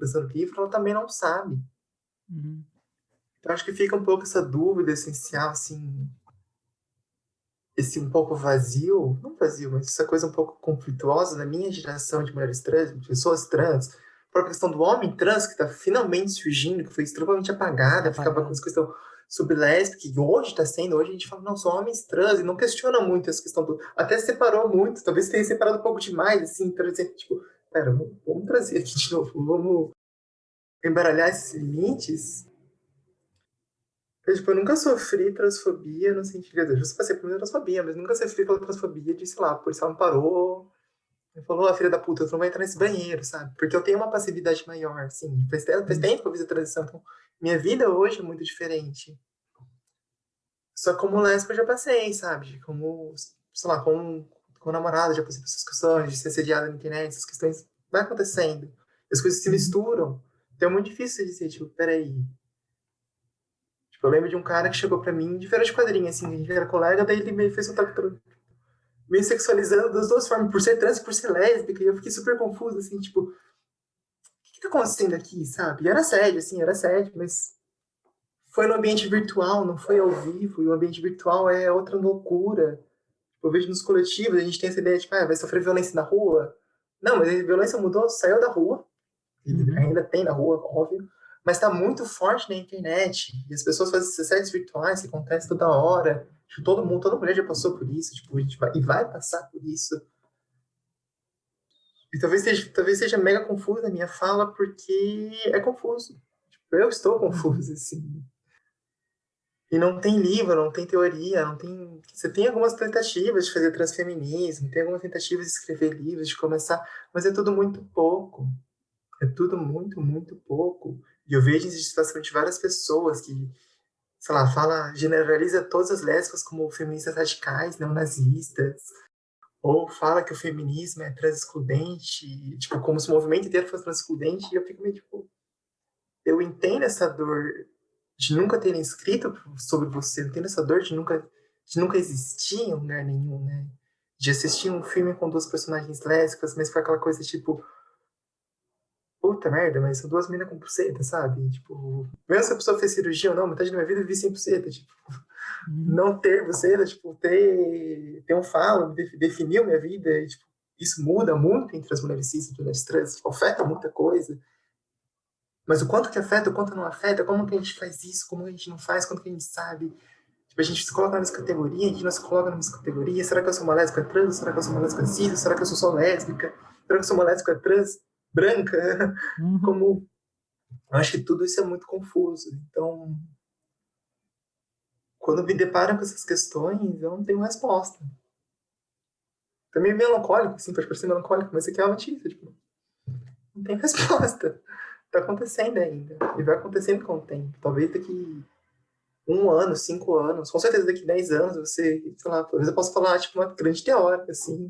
lançando livro, ela também não sabe. Uhum. Então acho que fica um pouco essa dúvida essencial, assim, esse um pouco vazio, não vazio, mas essa coisa um pouco conflituosa na minha geração de mulheres trans, de pessoas trans, a própria questão do homem trans que está finalmente surgindo, que foi extremamente apagada, ficava com essa questão sobre lésbica, que hoje está sendo, hoje a gente fala, não, são homens trans, e não questiona muito essa questão do... Até separou muito, talvez tenha separado um pouco demais, assim, trazer, tipo, pera, vamos trazer aqui de novo, vamos embaralhar esses limites. Eu nunca sofri transfobia no sentido. Eu já passei por muita transfobia, mas nunca sofri pela transfobia de, sei lá, o policial me parou, Ele falou, filha da puta, tu não vai entrar nesse banheiro, sabe? Porque eu tenho uma passividade maior, assim. Faz tempo que eu fiz a transição, então minha vida hoje é muito diferente. Só como lésbica eu já passei, sabe? Como, sei lá, como namorada, já passei por essas questões de ser sediada na internet, essas questões vai acontecendo. As coisas se misturam. Então é muito difícil de dizer, tipo, peraí. Tipo, eu lembro de um cara que chegou pra mim de feira de quadrinhos, assim, a gente era colega, daí ele meio fez um toque meio sexualizando das duas formas, por ser trans e por ser lésbica, e eu fiquei super confusa, assim, tipo, o que tá acontecendo aqui, sabe? E era sério, assim, era sério, mas foi no ambiente virtual, não foi ao vivo, e o ambiente virtual é outra loucura. Eu vejo nos coletivos, a gente tem essa ideia de, tipo, vai sofrer violência na rua. Não, mas a violência mudou, saiu da rua, ainda tem na rua, óbvio, mas está muito forte na internet. E as pessoas fazem esses sets virtuais que acontece toda hora. Tipo, todo mundo, toda mulher já passou por isso, tipo, a gente vai passar por isso. E talvez seja mega confusa a minha fala, porque é confuso. Tipo, eu estou confuso, assim. E não tem livro, não tem teoria, não tem. Você tem algumas tentativas de fazer transfeminismo, tem algumas tentativas de escrever livros, de começar, mas é tudo muito pouco. É tudo muito, muito pouco. E eu vejo insatisfação de várias pessoas que, sei lá, generaliza todas as lésbicas como feministas radicais, neonazistas, ou fala que o feminismo é trans-excludente, tipo, como se o movimento inteiro fosse trans-excludente, e eu fico meio tipo, eu entendo essa dor de nunca terem escrito sobre você, eu entendo essa dor de nunca existir em lugar nenhum, né? De assistir um filme com duas personagens lésbicas, mas foi aquela coisa tipo, puta merda, mas são duas minas com buceta, sabe? Tipo, mesmo se a pessoa fez cirurgia ou não, metade da minha vida eu vivi sem buceta, tipo, não ter buceta, tipo, ter um falo, definiu minha vida, e, tipo, isso muda muito entre as mulheres cis e as mulheres trans, tipo, afeta muita coisa. Mas o quanto que afeta, o quanto não afeta, como que a gente faz isso, como a gente não faz, quanto que a gente sabe. Tipo, a gente se coloca nas categorias, a gente não se coloca nas categorias. Será que eu sou uma lésbica trans? Será que eu sou uma lésbica cis? Será que eu sou só lésbica? Será que eu sou uma lésbica trans branca? Como... Eu acho que tudo isso é muito confuso. Então, quando me deparo com essas questões, eu não tenho resposta. Também melancólico, assim, pode parecer melancólico, mas isso aqui é uma notícia, tipo, não tem resposta. Tá acontecendo ainda. E vai acontecendo com o tempo. Talvez daqui 1 ano, 5 anos, com certeza daqui 10 anos, você, sei lá, talvez eu possa falar, tipo, uma grande teórica, assim.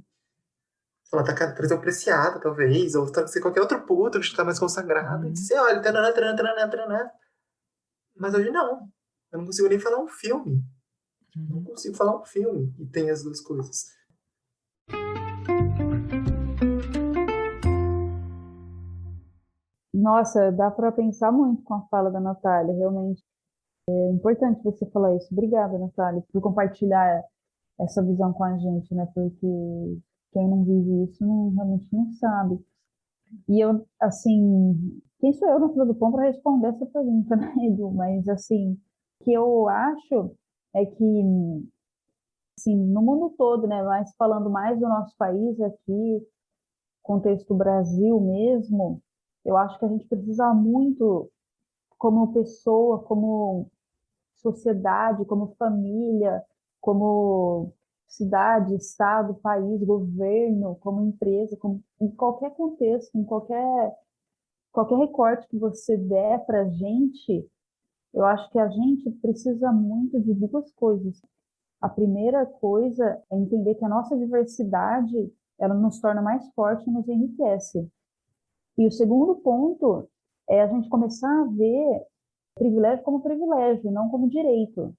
Sei lá, tá cada vez apreciada, talvez, ou tá, ser qualquer outro puto que tá mais consagrado. E você olha, taranã, taranã, taranã, taranã. Mas hoje não. Eu não consigo nem falar um filme. Não consigo falar um filme e tem as duas coisas. Nossa, dá para pensar muito com a fala da Natália, realmente. É importante você falar isso. Obrigada, Natália, por compartilhar essa visão com a gente, né? Porque quem não vive isso realmente não sabe. E eu, assim, quem sou eu na fila do pão para responder essa pergunta, né, Edu? Mas, assim, o que eu acho é que, assim, no mundo todo, né, mas falando mais do nosso país aqui, contexto Brasil mesmo, eu acho que a gente precisa muito, como pessoa, como sociedade, como família, como cidade, estado, país, governo, como empresa, como, em qualquer contexto, em qualquer recorte que você der para a gente, eu acho que a gente precisa muito de duas coisas. A primeira coisa é entender que a nossa diversidade, ela nos torna mais forte e nos enriquece. E o segundo ponto é a gente começar a ver privilégio como privilégio, não como direito.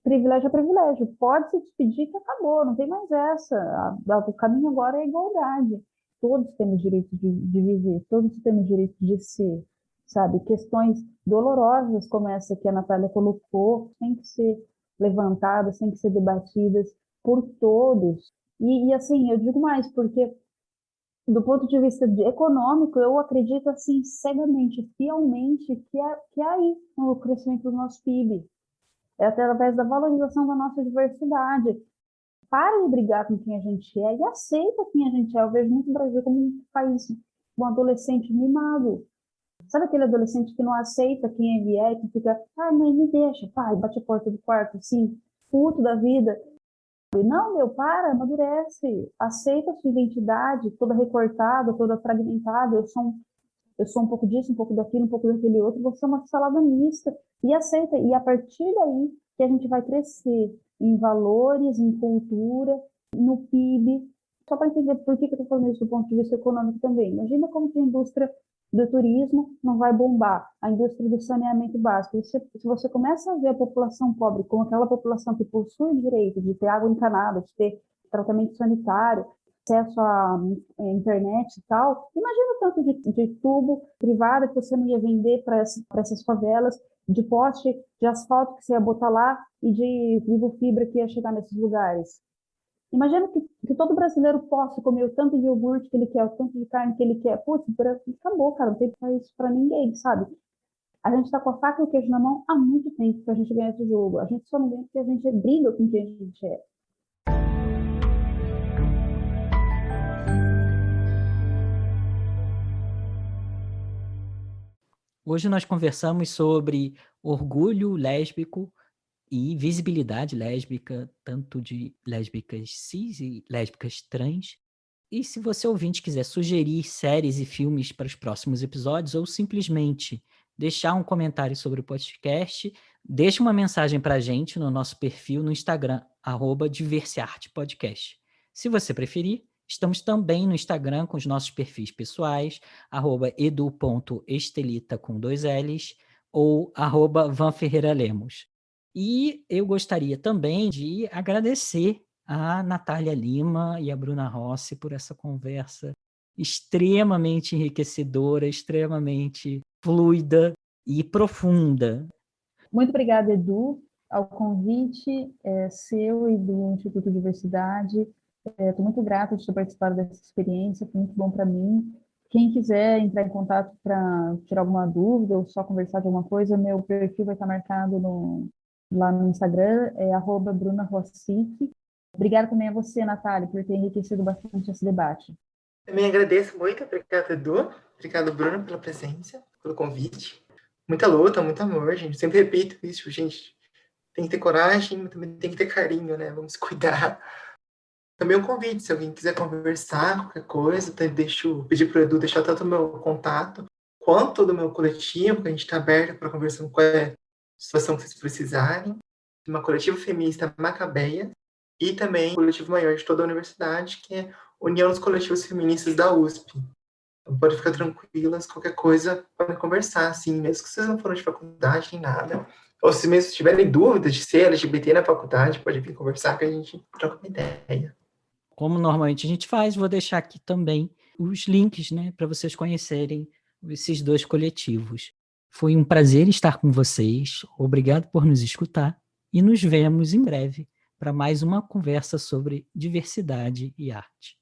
Privilégio é privilégio. Pode se despedir que acabou, não tem mais essa. O caminho agora é a igualdade. Todos temos direito de viver, todos temos direito de ser, sabe? Questões dolorosas como essa que a Natália colocou, têm que ser levantadas, têm que ser debatidas por todos. E assim, eu digo mais, porque do ponto de vista econômico, eu acredito assim cegamente, fielmente, que é aí o crescimento do nosso PIB. É através da valorização da nossa diversidade. Para de brigar com quem a gente é e aceita quem a gente é. Eu vejo muito o Brasil como um país, um adolescente mimado. Sabe aquele adolescente que não aceita quem ele é, que fica, ai, mãe, me deixa, pai, bate a porta do quarto, assim, puto da vida. Não, meu, para, amadurece, aceita a sua identidade toda recortada, toda fragmentada, eu sou um pouco disso, um pouco daquilo, um pouco daquele outro, você é uma salada mista, e aceita, e a partir daí que a gente vai crescer em valores, em cultura, no PIB, só para entender por que eu estou falando isso do ponto de vista econômico também. Imagina como que a indústria do turismo não vai bombar, a indústria do saneamento básico. Se você começa a ver a população pobre como aquela população que possui o direito de ter água encanada, de ter tratamento sanitário, acesso à internet e tal, imagina o tanto de tubo privado que você não ia vender para essas favelas, de poste de asfalto que você ia botar lá e de vivo fibra que ia chegar nesses lugares. Imagina que todo brasileiro possa comer o tanto de iogurte que ele quer, o tanto de carne que ele quer. Putz, acabou, cara, não tem isso para ninguém, sabe? A gente está com a faca e o queijo na mão há muito tempo para a gente ganhar esse jogo. A gente só não ganha porque a gente briga com quem a gente é. Hoje nós conversamos sobre orgulho lésbico e visibilidade lésbica, tanto de lésbicas cis e lésbicas trans. E se você ouvinte quiser sugerir séries e filmes para os próximos episódios ou simplesmente deixar um comentário sobre o podcast, deixe uma mensagem para a gente no nosso perfil no Instagram, @diverseartepodcast. Se você preferir, estamos também no Instagram com os nossos perfis pessoais, @edu.estelita com 2 L's ou @vanferreiralemos. E eu gostaria também de agradecer a Natália Lima e a Bruna Rossi por essa conversa extremamente enriquecedora, extremamente fluida e profunda. Muito obrigada, Edu, ao convite seu e do Instituto Diversidade. Estou muito grata de ter participado dessa experiência, foi muito bom para mim. Quem quiser entrar em contato para tirar alguma dúvida ou só conversar de alguma coisa, meu perfil vai estar marcado lá no Instagram, @brunarossic. Obrigada também a você, Natália, por ter enriquecido bastante esse debate. Também agradeço muito, obrigado, Edu. Obrigado, Bruno, pela presença, pelo convite. Muita luta, muito amor, gente. Sempre repito isso, gente. Tem que ter coragem, mas também tem que ter carinho, né? Vamos cuidar. Também um convite, se alguém quiser conversar, qualquer coisa, pedir para o Edu deixar tanto o meu contato quanto do meu coletivo, que a gente está aberto para conversar com qualquer situação que vocês precisarem. Uma coletiva feminista Macabeia e também o coletivo maior de toda a universidade, que é União dos Coletivos Feministas da USP. Então, pode ficar tranquilas, qualquer coisa, podem conversar, assim, mesmo que vocês não foram de faculdade nem nada. Ou se mesmo tiverem dúvidas de ser LGBT na faculdade, pode vir conversar que a gente troca uma ideia. Como normalmente a gente faz, vou deixar aqui também os links, né, para vocês conhecerem esses 2 coletivos. Foi um prazer estar com vocês, obrigado por nos escutar e nos vemos em breve para mais uma conversa sobre diversidade e arte.